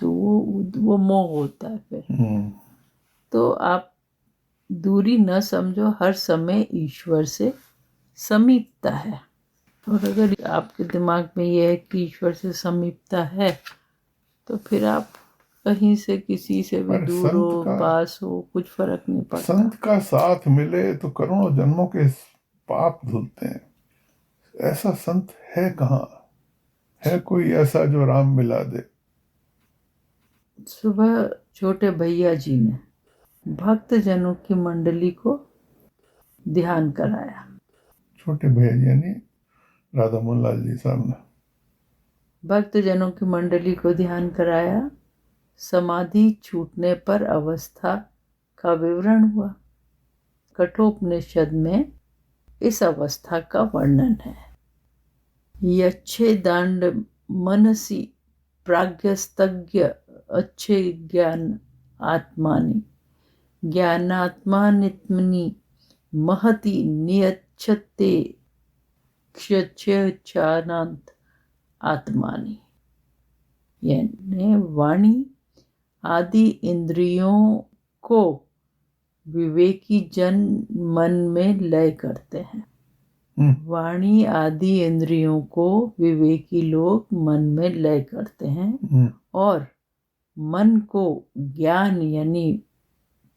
Speaker 1: तो वो मोह होता है फिर। तो आप दूरी न समझो, हर समय ईश्वर से समीपता है। और अगर आपके दिमाग में ये है कि ईश्वर से समीपता है तो फिर आप कहीं से किसी से भी दूर हो, पास हो, कुछ फर्क नहीं पड़ता।
Speaker 2: संत का साथ मिले तो करोड़ों जन्मों के पाप धुलते हैं। ऐसा संत है कहाँ? है कोई ऐसा जो राम मिला दे?
Speaker 1: सुबह छोटे भैया जी ने भक्त जनों की मंडली को ध्यान कराया।
Speaker 2: छोटे भैया जी यानी राधा मोहन लाल जी साहब ने
Speaker 1: भक्त जनों की मंडली को ध्यान कराया। समाधि छूटने पर अवस्था का विवरण हुआ। कठोपनिषद में इस अवस्था का वर्णन है। यच्छे दांड मनसी प्राज्ञस्तज्ञ अच्छे ज्ञान आत्मानि ज्ञानात्मानित्मनि महति नियच्छते क्षच्छानांत आत्मानि। यानी वाणी आदि इंद्रियों को विवेकी जन मन में लय करते हैं। वाणी आदि इंद्रियों को विवेकी लोग मन में लय करते हैं और मन को ज्ञान यानी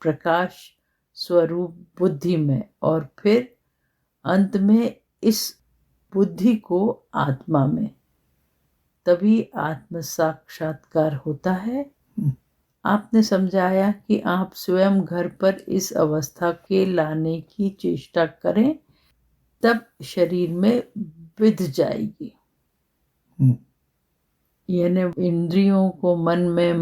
Speaker 1: प्रकाश स्वरूप बुद्धि में, और फिर अंत में इस बुद्धि को आत्मा में। तभी आत्म साक्षात्कार होता है। आपने समझाया कि आप स्वयं घर पर इस अवस्था के लाने की चेष्टा करें, तब शरीर में विध जाएगी। यानी इंद्रियों को मन में,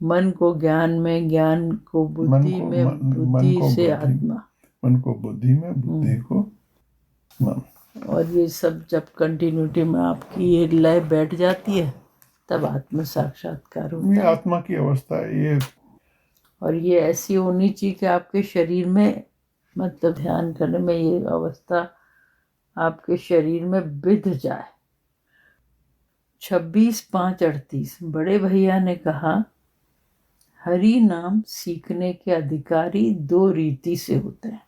Speaker 1: मन को ज्ञान में, ज्ञान को बुद्धि में, बुद्धि से आत्मा,
Speaker 2: मन को बुद्धि में, बुद्धि को मन।
Speaker 1: और ये सब जब कंटिन्यूटी में आपकी ये लय बैठ जाती है तब आत्म साक्षात्कार
Speaker 2: ये
Speaker 1: होता है।
Speaker 2: आत्मा की अवस्था है ये।
Speaker 1: और ये ऐसी होनी चाहिए कि आपके शरीर में, मतलब ध्यान करने में ये अवस्था आपके शरीर में बिध जाए। 26/5/38 बड़े भैया ने कहा, हरि नाम सीखने के अधिकारी 2 रीति से होते हैं।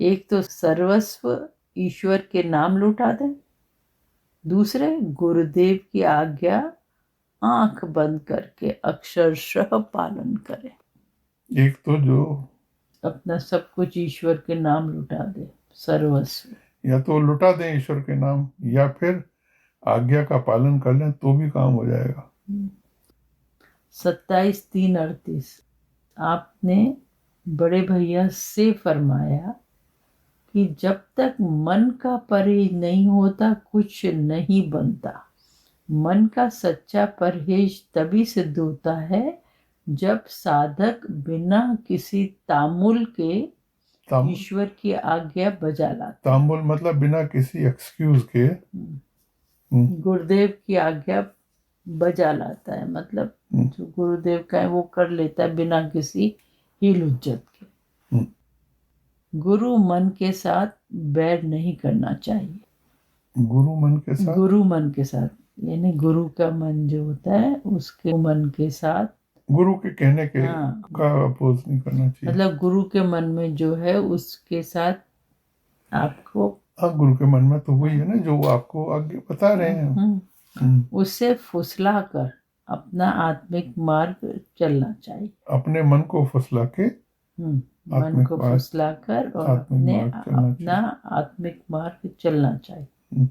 Speaker 1: एक तो सर्वस्व ईश्वर के नाम लुटा दें, दूसरे गुरुदेव की आज्ञा आंख बंद करके अक्षरशः पालन करें।
Speaker 2: एक तो जो
Speaker 1: अपना सब कुछ ईश्वर के नाम लुटा दे, सर्वस्व।
Speaker 2: या तो लुटा दें ईश्वर के नाम, या फिर आज्ञा का पालन कर लें तो भी काम हो जाएगा।
Speaker 1: 27/3/38 आपने बड़े भैया से फरमाया कि जब तक मन का परहेज नहीं होता कुछ नहीं बनता। मन का सच्चा परहेज तभी सिद्ध होता है जब साधक बिना किसी तामुल के ईश्वर की आज्ञा बजा लाता है।
Speaker 2: तामुल मतलब बिना किसी एक्सक्यूज के
Speaker 1: गुरुदेव की आज्ञा बजा लाता है, मतलब जो गुरुदेव का है वो कर लेता है बिना किसी हील हुज्जत के। गुरु मन के साथ बैर नहीं करना चाहिए।
Speaker 2: गुरु मन के साथ,
Speaker 1: गुरु मन के साथ यानी गुरु का मन जो होता है उसके मन के साथ,
Speaker 2: गुरु के कहने के
Speaker 1: हाँ,
Speaker 2: का अपोज नहीं करना चाहिए।
Speaker 1: मतलब गुरु के मन में जो है उसके साथ आपको,
Speaker 2: हाँ, गुरु के मन में तो वही है ना जो वो आपको आगे बता रहे हैं।
Speaker 1: उससे फुसला कर अपना आत्मिक मार्ग चलना चाहिए।
Speaker 2: अपने मन को फुसला के
Speaker 1: मन को फुसला कर और अपना आत्मिक मार्ग चलना चाहिए।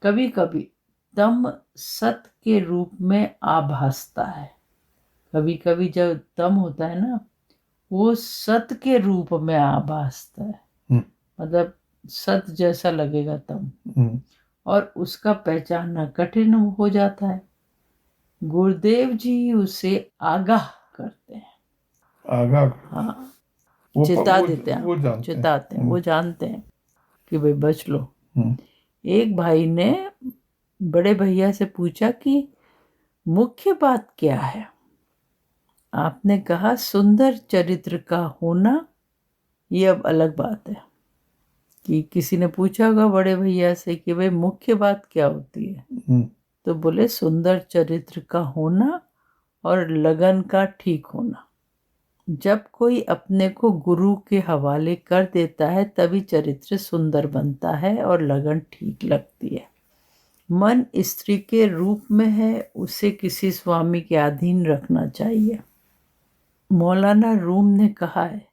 Speaker 1: कभी कभी तम सत के रूप में आभासता है। कभी कभी जब तम होता है ना वो सत के रूप में आभासता है, मतलब सत जैसा लगेगा तम, और उसका पहचानना कठिन हो जाता है। गुरुदेव जी उसे आगाह करते हैं,
Speaker 2: आगाह,
Speaker 1: हाँ, चेता देते हैं,
Speaker 2: वो
Speaker 1: चेताते हैं, वो जानते हैं कि भाई बच लो। एक भाई ने बड़े भैया से पूछा कि मुख्य बात क्या है। आपने कहा सुंदर चरित्र का होना। ये अब अलग बात है कि किसी ने पूछा होगा बड़े भैया से कि भाई मुख्य बात क्या होती है, तो बोले सुंदर चरित्र का होना और लगन का ठीक होना। जब कोई अपने को गुरु के हवाले कर देता है तभी चरित्र सुंदर बनता है और लगन ठीक लगती है। मन स्त्री के रूप में है, उसे किसी स्वामी के अधीन रखना चाहिए। मौलाना रूम ने कहा है,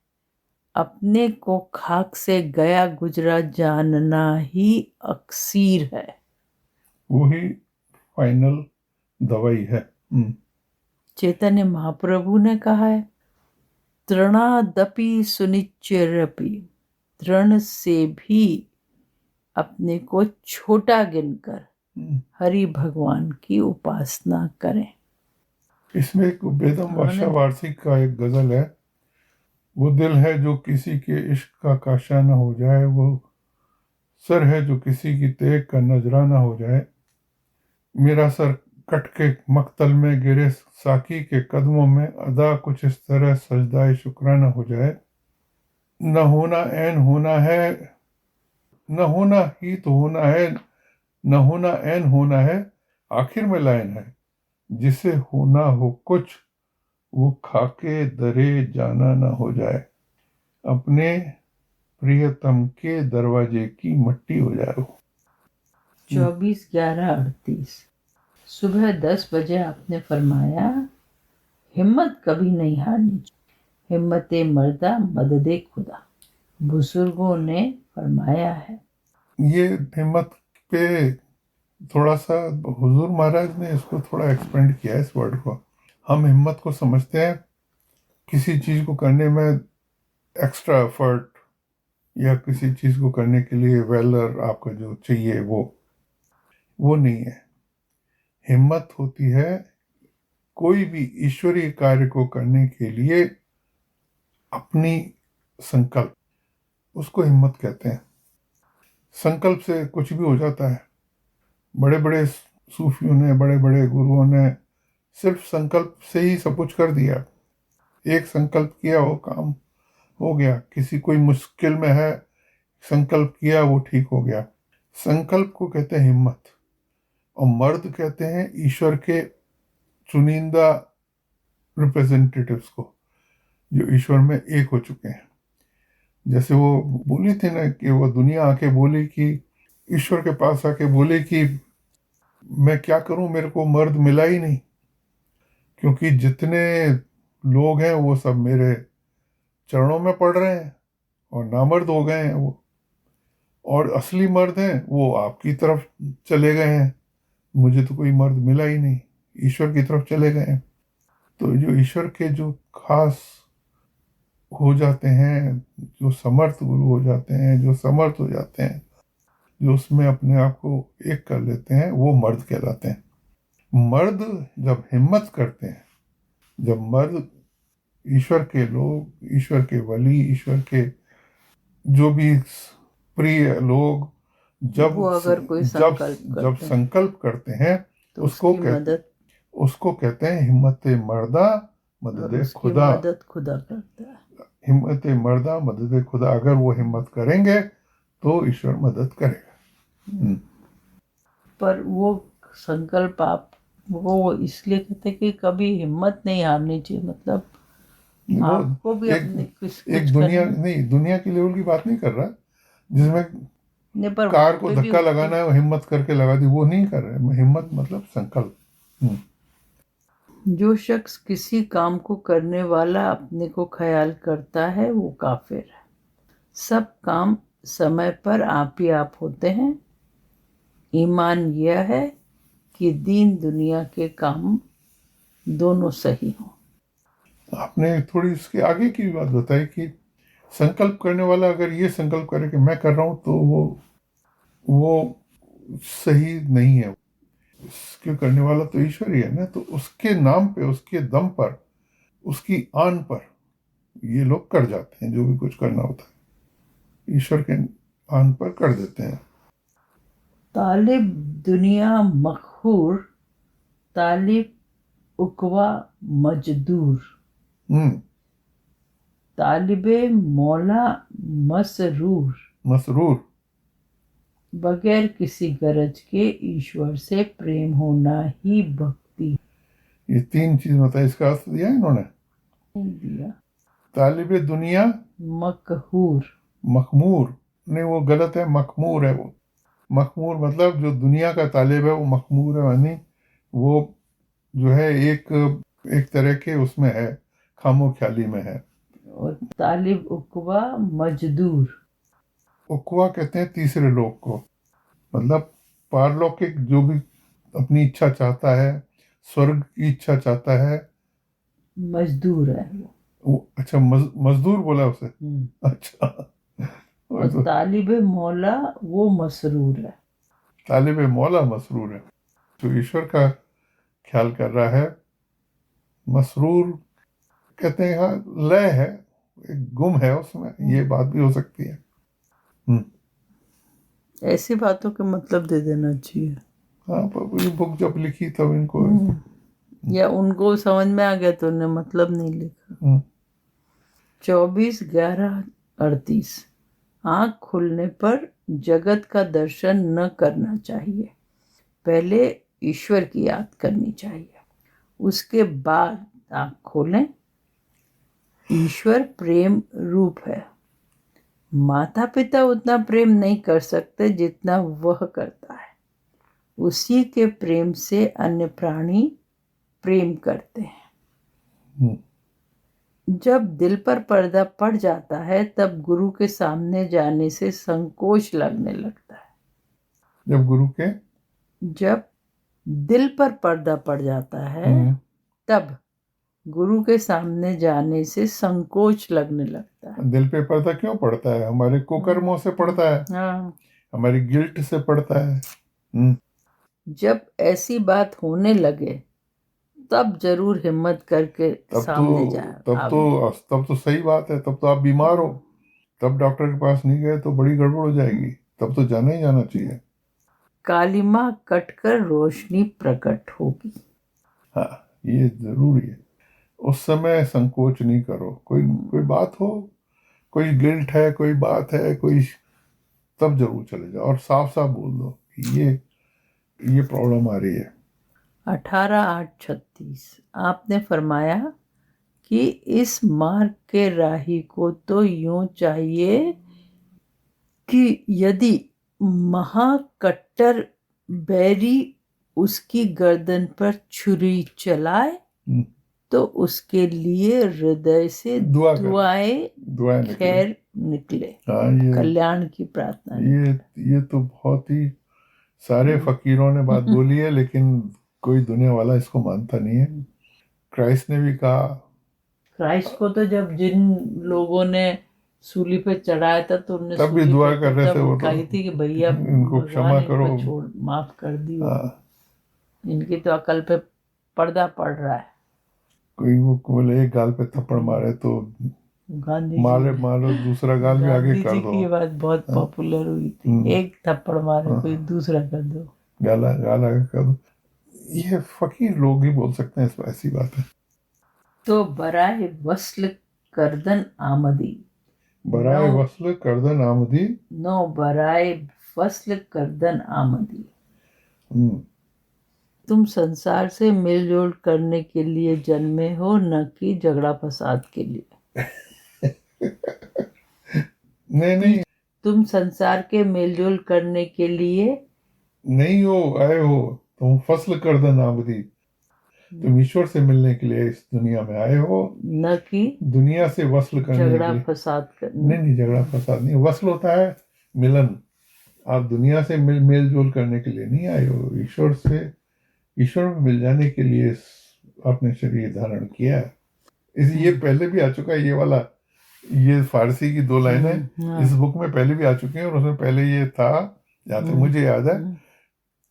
Speaker 1: अपने को खाक से गया गुजरा जानना ही अक्सीर है।
Speaker 2: वही फाइनल दवाई है।
Speaker 1: चैतन्य महाप्रभु ने कहा है, तृणादपि सुनिच्चरपि, तृण से भी अपने को छोटा गिनकर हरि भगवान की उपासना करें।
Speaker 2: इसमें एक बेदम बादशाह वार्षिक का एक गजल है, वो दिल है जो किसी के इश्क का काशा न हो जाए, वो सर है जो किसी की तेग का नजराना हो जाए। मेरा सर कट के मक्तल में गिरे साकी के कदमों में, अदा कुछ इस तरह सजदाए शुक्राना हो जाए। न होना ऐन होना है, न होना ही तो होना है, न होना ऐन होना है, आखिर में लाइन है। जिसे होना हो कुछ वो खाके दरे जाना न हो जाए, अपने प्रियतम के दरवाजे की मट्टी हो जाए।
Speaker 1: 24/11/38 सुबह 10 बजे आपने फरमाया, हिम्मत कभी नहीं हारनी चाहिए, हिम्मते मर्दा मददे खुदा। बुजुर्गों ने फरमाया है।
Speaker 2: ये हिम्मत पे थोड़ा सा हुजूर महाराज ने इसको थोड़ा एक्सपेंड किया है इस वर्ड को। हम हिम्मत को समझते हैं किसी चीज को करने में एक्स्ट्रा एफर्ट, या किसी चीज को करने के लिए वेलर आपका जो चाहिए वो नहीं है। हिम्मत होती है कोई भी ईश्वरीय कार्य को करने के लिए अपनी संकल्प, उसको हिम्मत कहते हैं। संकल्प से कुछ भी हो जाता है। बड़े बड़े सूफियों ने, बड़े बड़े गुरुओं ने सिर्फ संकल्प से ही सब कुछ कर दिया। एक संकल्प किया, वो काम हो गया। किसी कोई मुश्किल में है, संकल्प किया, वो ठीक हो गया। संकल्प को कहते हैं हिम्मत, और मर्द कहते हैं ईश्वर के चुनिंदा रिप्रेजेंटेटिव्स को, जो ईश्वर में एक हो चुके हैं। जैसे वो बोली थी ना कि वो दुनिया आके बोली कि ईश्वर के पास आके बोली कि मैं क्या करूं, मेरे को मर्द मिला ही नहीं, क्योंकि जितने लोग हैं वो सब मेरे चरणों में पड़ रहे हैं और नामर्द हो गए हैं वो, और असली मर्द हैं वो आपकी तरफ चले गए हैं। मुझे तो कोई मर्द मिला ही नहीं, ईश्वर की तरफ चले गए हैं। तो जो ईश्वर के जो खास हो जाते हैं, जो समर्थ गुरु हो जाते हैं, जो समर्थ हो जाते हैं, जो उसमें अपने आप को एक कर लेते हैं, वो मर्द कहलाते हैं। मर्द जब हिम्मत करते हैं, जब मर्द ईश्वर के लोग, ईश्वर के वली, ईश्वर के जो भी प्रिय लोग जब
Speaker 1: वो अगर कोई
Speaker 2: जब
Speaker 1: संकल्प
Speaker 2: जब
Speaker 1: करते हैं
Speaker 2: संकल्प करते हैं
Speaker 1: तो
Speaker 2: उसको
Speaker 1: उसकी मदद,
Speaker 2: उसको कहते हैं हिम्मत मर्दा
Speaker 1: और
Speaker 2: मदद
Speaker 1: उसकी
Speaker 2: खुदा।
Speaker 1: मदद खुदा करता है।
Speaker 2: हिम्मत मर्दा मदद खुदा, अगर वो हिम्मत करेंगे तो ईश्वर मदद करेगा।
Speaker 1: पर वो संकल्प आप वो इसलिए कहते हैं कि कभी हिम्मत नहीं हारनी चाहिए, मतलब
Speaker 2: वो
Speaker 1: आपको भी अपने कुछ
Speaker 2: एक
Speaker 1: कुछ
Speaker 2: दुनिया
Speaker 1: करना
Speaker 2: नहीं, दुनिया की लेवल की बात नहीं कर रहा, जिसमें
Speaker 1: नहीं, पर
Speaker 2: कार
Speaker 1: वहाँ
Speaker 2: को
Speaker 1: पे भी
Speaker 2: धक्का लगाना है, वो हिम्मत करके लगा दी, वो नहीं कर रहे। हिम्मत मतलब संकल्प।
Speaker 1: जो शख्स किसी काम को करने वाला अपने को ख्याल करता है वो काफिर है। सब काम समय पर आप ही आप होते हैं। ईमान यह है कि दीन दुनिया के काम दोनों सही हों।
Speaker 2: आपने थोड़ी इसके आगे की बात बताई कि संकल्प करने वाला अगर ये संकल्प करे कि मैं कर रहा हूं, तो वो सही नहीं है। इसके करने वाला तो ईश्वर ही है ना, तो उसके नाम पे, उसके दम पर, उसकी आन पर ये लोग कर जाते हैं जो भी कुछ करना होता है, ईश्वर के आन पर कर देते हैं।
Speaker 1: तालिब दुनिया मखहूर, तालिब उकवा मजदूर,
Speaker 2: हम्म
Speaker 1: तालिबे मौला मसरूर,
Speaker 2: मसरूर।
Speaker 1: बगैर किसी गरज के ईश्वर से प्रेम होना ही भक्ति।
Speaker 2: ये तीन चीज बताई, इसका अर्थ दिया इन्होंने।
Speaker 1: दिया
Speaker 2: तालिबे दुनिया
Speaker 1: मकहूर,
Speaker 2: मखमूर नहीं, वो गलत है, मखमूर है वो। मखमूर मतलब जो दुनिया का तालिब है वो मखमूर है, यानी वो जो है एक एक तरह के उसमें है, खामो ख्याली में है।
Speaker 1: और तालिब उकवा मजदूर,
Speaker 2: उकवा कहते हैं तीसरे लोग को, मतलब पारलौकिक जो भी अपनी इच्छा चाहता है, स्वर्ग की इच्छा चाहता है,
Speaker 1: मजदूर है
Speaker 2: वो अच्छा मजदूर बोला उसे। अच्छा,
Speaker 1: और
Speaker 2: तो
Speaker 1: तालिब मौला वो मसरूर है।
Speaker 2: तालिब मौला मसरूर है, जो ईश्वर का ख्याल कर रहा है। मसरूर कहते हैं, हाँ लय है, एक गुम है उसमें, ये बात भी हो सकती है।
Speaker 1: ऐसी बातों के मतलब दे देना चाहिए।
Speaker 2: हाँ, पर ये बुक जब लिखी तब इनको
Speaker 1: या उनको समझ में आ गया तो उन्हें मतलब नहीं लिखा। 24/11/38। आँख खुलने पर जगत का दर्शन न करना चाहिए, पहले ईश्वर की याद करनी चाहिए, उसके बाद आँख खोलें। ईश्वर प्रेम रूप है। माता पिता उतना प्रेम नहीं कर सकते जितना वह करता है। उसी के प्रेम से अन्य प्राणी प्रेम करते हैं। जब दिल पर पर्दा पड़ जाता है तब गुरु के सामने जाने से संकोच लगने लगता है। जब दिल पर पर्दा पड़ जाता है तब गुरु के सामने जाने से संकोच लगने लगता है।
Speaker 2: दिल पे पर्दा क्यों पड़ता है? हमारे कुकर्मों से पड़ता है, हमारी गिल्ट से पड़ता है।
Speaker 1: जब ऐसी बात होने लगे तब जरूर हिम्मत करके सामने जाए।
Speaker 2: तब तो सही बात है, तब तो आप बीमार हो, तब डॉक्टर के पास नहीं गए तो बड़ी गड़बड़ हो जाएगी। तब तो जाना ही जाना चाहिए।
Speaker 1: कालिमा कटकर रोशनी प्रकट होगी।
Speaker 2: हाँ, ये जरूरी है। उस समय संकोच नहीं करो, कोई कोई बात हो, कोई गिल्ट है, कोई बात है, कोई, तब जरूर चले जाओ और साफ साफ बोल दो कि ये प्रॉब्लम आ रही है।
Speaker 1: 18/8/36 आपने फरमाया कि इस मार्ग के राही को तो यूं चाहिए कि यदि महाकट्टर बैरी उसकी गर्दन पर छुरी चलाए
Speaker 2: हम्म,
Speaker 1: तो उसके लिए हृदय से
Speaker 2: दुआ करें।
Speaker 1: दुआएं
Speaker 2: दुआएं निकले।
Speaker 1: खैर निकले,
Speaker 2: हाँ,
Speaker 1: कल्याण की प्रार्थना।
Speaker 2: ये तो बहुत ही सारे फकीरों ने बात बोली है, लेकिन कोई दुनिया वाला इसको मानता नहीं है। क्राइस्ट ने भी कहा,
Speaker 1: क्राइस्ट को तो जब जिन लोगों ने सूली पे चढ़ाया था तो उनने
Speaker 2: तब भी
Speaker 1: सूली
Speaker 2: दुआ
Speaker 1: पे
Speaker 2: कर रहे थे वो
Speaker 1: तब
Speaker 2: तो,
Speaker 1: कही थी कि भैया
Speaker 2: इनको क्षमा
Speaker 1: भगवान
Speaker 2: करो।
Speaker 1: इनको छोड़ माफ कर दियो,
Speaker 2: हाँ,
Speaker 1: इनकी तो अकल पे पर्दा पड़ रहा है।
Speaker 2: कोई वो बोले एक गाल पे थप्पड़ मारे तो
Speaker 1: गांधी
Speaker 2: मारे
Speaker 1: जी
Speaker 2: मारो, दूसरा गाल भी आगे
Speaker 1: गांधी
Speaker 2: कर
Speaker 1: जी
Speaker 2: दो।
Speaker 1: की ये बात बहुत
Speaker 2: हाँ,
Speaker 1: पॉपुलर हुई थी, एक थप्पड़ मारे कोई दूसरा कर दो।
Speaker 2: गाल आगे कर दो। ये फकीर लोग ही बोल सकते हैं, ऐसी बात है।
Speaker 1: तो बराए वस्ल करदन आमदी,
Speaker 2: बराए
Speaker 1: नो
Speaker 2: वस्ल करदन आमदी।
Speaker 1: नो बराए वस्ल करदन आमदी,
Speaker 2: हम्म,
Speaker 1: तुम संसार से मिलजुल करने के लिए जन्मे हो, न कि झगड़ा फसाद के लिए।
Speaker 2: नहीं,
Speaker 1: तुम संसार के मेलजोल करने के लिए
Speaker 2: नहीं हो आए हो, तुम फसल करदन आमदी, तुम ईश्वर से मिलने के लिए इस दुनिया में आए हो,
Speaker 1: न कि
Speaker 2: दुनिया से वसल करने के
Speaker 1: झगड़ा
Speaker 2: लिए।
Speaker 1: फसाद करने।
Speaker 2: नहीं, झगड़ा फसाद नहीं, वसल होता है मिलन। आप दुनिया से मेल जोल करने के लिए नहीं आए हो, ईश्वर में मिल जाने के लिए आपने शरीर धारण किया है। ये पहले भी आ चुका है, ये वाला, ये फारसी की 2 लाइनें इस बुक में पहले भी आ चुकी हैं, और उसमें पहले ये था, जहाँ तक मुझे याद है,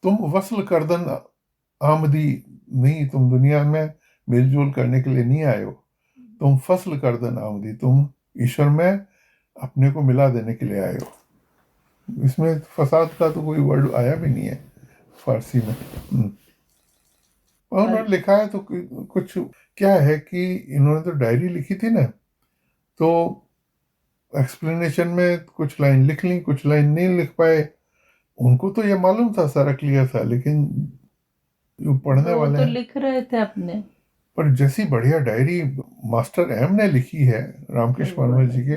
Speaker 2: तुम वसल करदन आमदी, नहीं, तुम दुनिया में मिलजुल करने के लिए नहीं आए हो, तुम फसल करदन आमदी, तुम ईश्वर में अपने को मिला देने के लिए आए हो। इसमें फसाद का तो कोई वर्ड आया भी नहीं है फारसी में। और उन्होंने लिखा है तो कुछ, क्या है कि इन्होंने तो डायरी लिखी थी ना, तो एक्सप्लेनेशन में कुछ लाइन लिख ली, कुछ लाइन नहीं लिख पाए। उनको तो ये मालूम था, सारा क्लियर था, लेकिन जो पढ़ने
Speaker 1: वो
Speaker 2: वाले
Speaker 1: तो
Speaker 2: हैं,
Speaker 1: लिख रहे थे अपने।
Speaker 2: पर जैसी बढ़िया डायरी मास्टर एम ने लिखी है रामकृष्ण परमहंस जी के,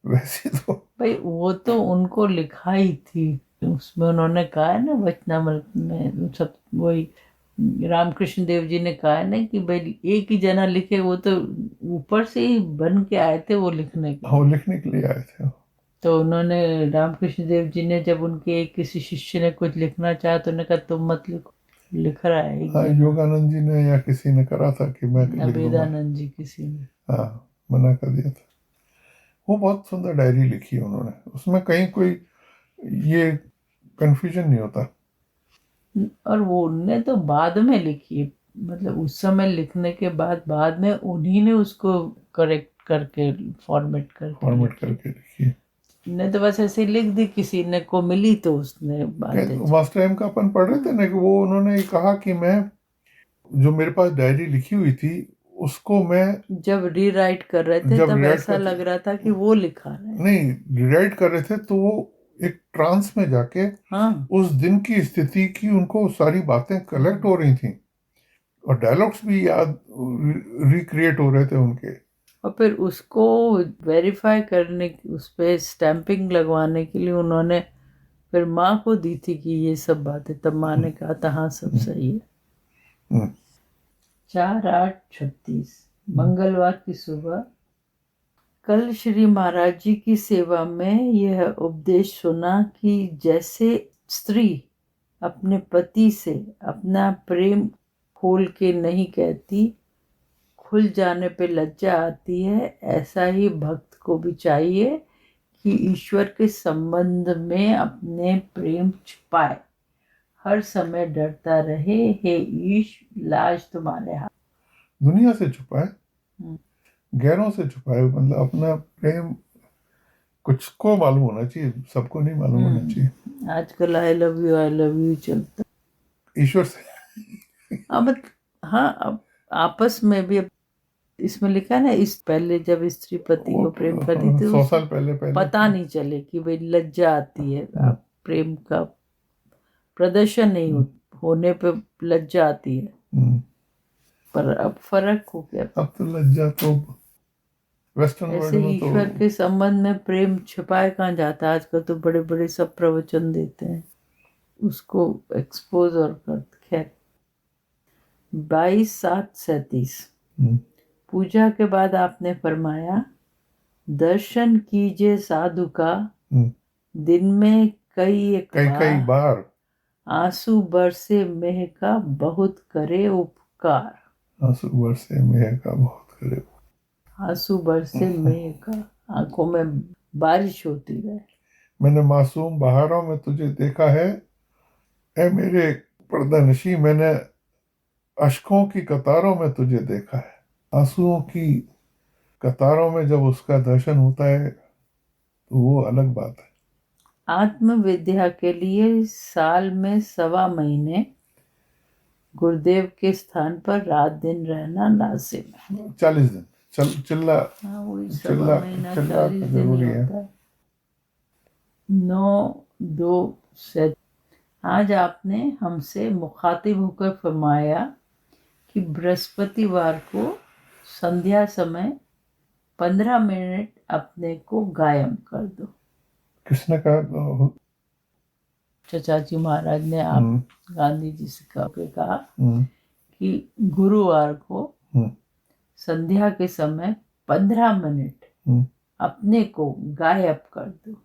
Speaker 2: वैसी तो
Speaker 1: भाई वो तो उनको लिखाई थी, उसमें उन्होंने कहा है ना वचनामृत में, सब वही रामकृष्ण देव जी ने कहा है ना कि भाई एक ही जना लिखे, वो तो ऊपर से ही बन के आए थे वो लिखने के।
Speaker 2: वो लिखने के लिए आए थे।
Speaker 1: तो उन्होंने रामकृष्ण देव जी ने जब उनके किसी शिष्य ने कुछ लिखना चाहा तो उन्होंने कहा तुम मत लिखो, लिख रहा है एक
Speaker 2: हाँ,
Speaker 1: जना।
Speaker 2: योगानंद जी ने या किसी ने करा था कि मैं लिख दूंगा।
Speaker 1: अभेदानंद जी किसी ने।
Speaker 2: हाँ, मना कर दिया था। वो बहुत सुंदर डायरी लिखी है उन्होंने, उसमें कहीं कोई ये कंफ्यूजन नहीं होता।
Speaker 1: और वो उनने तो बाद में लिखी है, मतलब उस समय लिखने के बाद में उन्हीं ने उसको करेक्ट करके फॉर्मेट
Speaker 2: करके लिखी है।
Speaker 1: ने तो बस ऐसे लिख दी, किसी ने को मिली तो उसने बातें।
Speaker 2: मास्टर एम का अपन पढ़ रहे थे ना, कि वो उन्होंने कहा कि मैं, जो मेरे पास डायरी लिखी हुई थी, उसको मैं
Speaker 1: जब रीराइट कर रहे थे
Speaker 2: जब
Speaker 1: तब
Speaker 2: रीराइट
Speaker 1: ऐसा लग रहा था कि वो लिखा रहे हैं।
Speaker 2: नहीं, रीराइट कर रहे थे तो वो एक ट्रांस में जाके
Speaker 1: हाँ
Speaker 2: उस दिन की स्थिति की उनको सारी बातें कलेक्ट हो रही थी, और डायलॉग्स भी याद रिक्रिएट हो रहे थे उनके।
Speaker 1: और फिर उसको वेरीफाई करने, उस पर स्टैंपिंग लगवाने के लिए उन्होंने फिर माँ को दी थी कि ये सब बातें, तब माँ ने कहा था हाँ सब सही है।
Speaker 2: हम्म,
Speaker 1: 4/8/36 मंगलवार की सुबह। कल श्री महाराज जी की सेवा में यह उपदेश सुना कि जैसे स्त्री अपने पति से अपना प्रेम खोल के नहीं कहती, खुल जाने पे लज्जा आती है, ऐसा ही भक्त को भी चाहिए कि ईश्वर के संबंध में अपने प्रेम छुपाए, हर समय डरता रहे, हे ईश लाज तुम्हारे हाथ।
Speaker 2: दुनिया से छुपाए, गैरों से छुपाए, मतलब अपना प्रेम कुछ को मालूम होना चाहिए, सबको नहीं मालूम होना चाहिए।
Speaker 1: आजकल आई लव यू चलता
Speaker 2: ईश्वर से
Speaker 1: है। अब हाँ, अब आपस में भी अब इसमें लिखा है ना, इस पहले जब स्त्री पति को प्रेम करती थी
Speaker 2: 100 साल पहले
Speaker 1: पता नहीं चले कि भाई लज्जा आती है, अब प्रेम का प्रदर्शन नहीं होने पे लज्जा आती है। पर अब फर्क हो गया।
Speaker 2: अब तो लज्जा तो वेस्टर्न वर्ल्ड
Speaker 1: ऐसे
Speaker 2: में तो
Speaker 1: ईश्वर के संबंध में प्रेम छिपाए कहाँ जाता है, आजकल तो बड़े बड़े सब प्रवचन देते हैं उसको एक्सपोज और कर। खैर 22/7/37 पूजा के बाद आपने फरमाया, दर्शन कीजिए साधु का दिन में
Speaker 2: कई बार
Speaker 1: आंसू बरसे मेह का बहुत करे उपकार।
Speaker 2: आंसू बरसे मेह का बहुत करे।
Speaker 1: आंसू बरसे मेह का, आंखों में बारिश होती रहे।
Speaker 2: मैंने मासूम बहारों में तुझे देखा है, ए मेरे पर्दानशी, मैंने अश्कों की कतारों में तुझे देखा है। आंसुओं की कतारों में जब उसका दर्शन होता है तो वो अलग बात है।
Speaker 1: आत्म विद्या के लिए साल में 1.25 महीने गुरुदेव के स्थान पर रात दिन रहना लाजिम है।
Speaker 2: 40 दिन चिल्ला
Speaker 1: हाँ, वही 1.25
Speaker 2: चिल्ला
Speaker 1: महीना
Speaker 2: चिल्ला
Speaker 1: 40 दिन
Speaker 2: जरूरी
Speaker 1: ही
Speaker 2: है।
Speaker 1: होता है। 9/2 से आज आपने हमसे मुखातिब होकर फरमाया कि बृहस्पतिवार को संध्या समय 15 मिनट अपने को गायब कर दो।
Speaker 2: किसने कहा?
Speaker 1: चचा जी महाराज ने आप गांधी जी से कहा कि गुरुवार को संध्या के समय 15 मिनट अपने को गायब कर दो।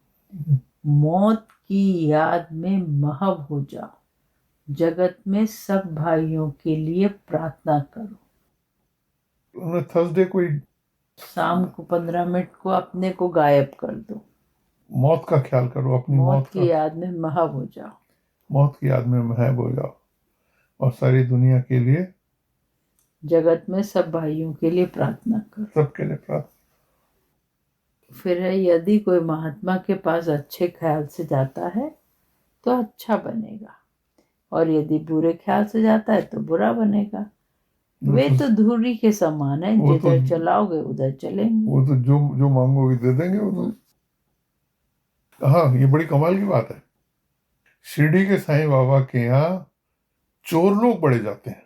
Speaker 1: मौत की याद में महव हो जाओ, जगत में सब भाइयों के लिए प्रार्थना करो।
Speaker 2: उन्हें थर्सडे को
Speaker 1: शाम को 15 मिनट को अपने को गायब कर दो,
Speaker 2: मौत का ख्याल करो, अपनी
Speaker 1: मौत की याद में महव हो जाओ,
Speaker 2: मौत की याद में महव हो जाओ, और सारी दुनिया के लिए,
Speaker 1: जगत में सब भाइयों के लिए प्रार्थना करो।
Speaker 2: सबके लिए प्रार्थना।
Speaker 1: फिर है, यदि कोई महात्मा के पास अच्छे ख्याल से जाता है तो अच्छा बनेगा, और यदि बुरे ख्याल से जाता है तो बुरा बनेगा। वे तो धुरी के समान है, जिधर चलाओगे उधर चलेंगे।
Speaker 2: वो तो जो मांगोगे दे देंगे वो तो। हाँ, ये बड़ी कमाल की बात है। शिरडी के साईं बाबा के यहाँ चोर लोग बड़े जाते हैं,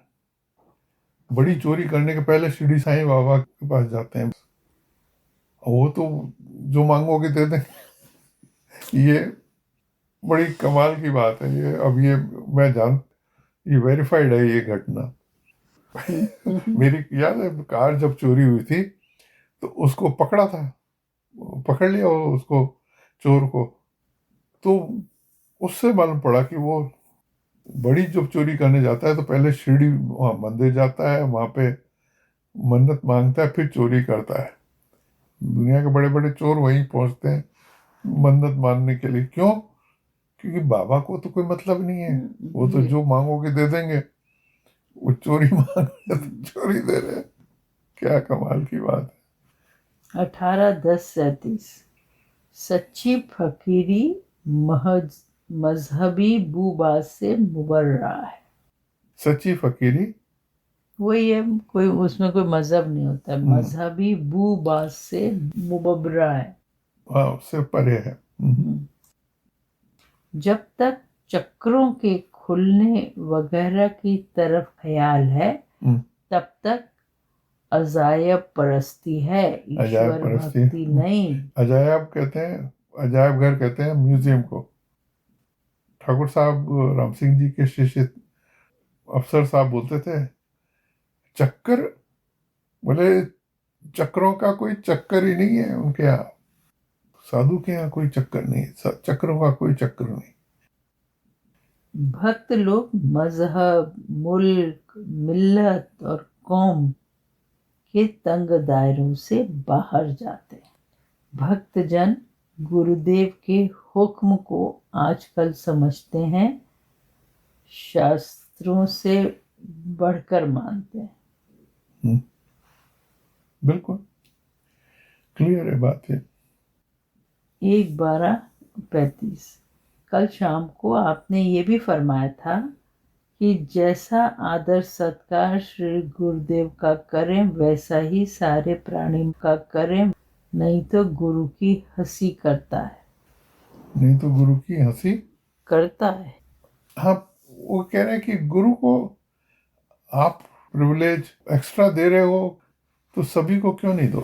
Speaker 2: बड़ी चोरी करने के पहले शिरडी साईं बाबा के पास जाते हैं। वो तो जो मांगोगे दे देंगे। ये बड़ी कमाल की बात है। ये अब ये ये वेरीफाइड है ये घटना। मेरी याद है, कार जब चोरी हुई थी तो उसको पकड़ा था, पकड़ लिया उसको, चोर को। तो उससे मालूम पड़ा कि वो बड़ी जब चोरी करने जाता है तो पहले शिरडी वहाँ मंदिर जाता है, वहाँ पे मन्नत मांगता है, फिर चोरी करता है। दुनिया के बड़े बड़े चोर वहीं पहुँचते हैं मन्नत मांगने के लिए। क्यों? क्योंकि बाबा को तो कोई मतलब नहीं है, वो तो जो मांगोगे दे देंगे। वो चोरी मांग रहे तो चोरी दे रहे। क्या कमाल की बात है।
Speaker 1: 18/10/37 सच्ची फकीरी मजहबी बूबाज से मुबर्रा है।
Speaker 2: सच्ची फकीरी
Speaker 1: वही है, कोई उसमें कोई मजहब नहीं होता है। मजहबी बूबाज से मुबर्रा है,
Speaker 2: हाँ, उससे परे है।
Speaker 1: जब तक चक्रों के खुलने वगैरह की तरफ ख्याल है तब तक अजायब परस्ती है, ईश्वर भक्ति नहीं।
Speaker 2: अजायब कहते हैं, अजायब घर कहते हैं म्यूजियम को। ठाकुर साहब राम सिंह जी के शिष्य अफसर साहब बोलते थे, चक्कर, बोले चक्रों का कोई चक्कर ही नहीं है उनके यहाँ। साधु के यहाँ कोई चक्कर नहीं, चक्रों का कोई चक्कर नहीं।
Speaker 1: भक्त लोग मजहब, मुल्क, मिल्लत और कौम के तंग दायरों से बाहर जाते हैं। भक्तजन गुरुदेव के हुक्म को आजकल समझते हैं, शास्त्रों से बढ़कर मानते हैं।
Speaker 2: बिल्कुल क्लियर है बात है।
Speaker 1: 1/12/35। कल शाम को आपने ये भी फरमाया था कि जैसा आदर सत्कार श्री गुरुदेव का करें वैसा ही सारे प्राणी का करें, नहीं तो गुरु की हंसी करता है।
Speaker 2: नहीं तो गुरु की हंसी
Speaker 1: करता है।
Speaker 2: हाँ, वो कह रहे हैं कि गुरु को आप प्रिविलेज एक्स्ट्रा दे रहे हो तो सभी को क्यों नहीं दो।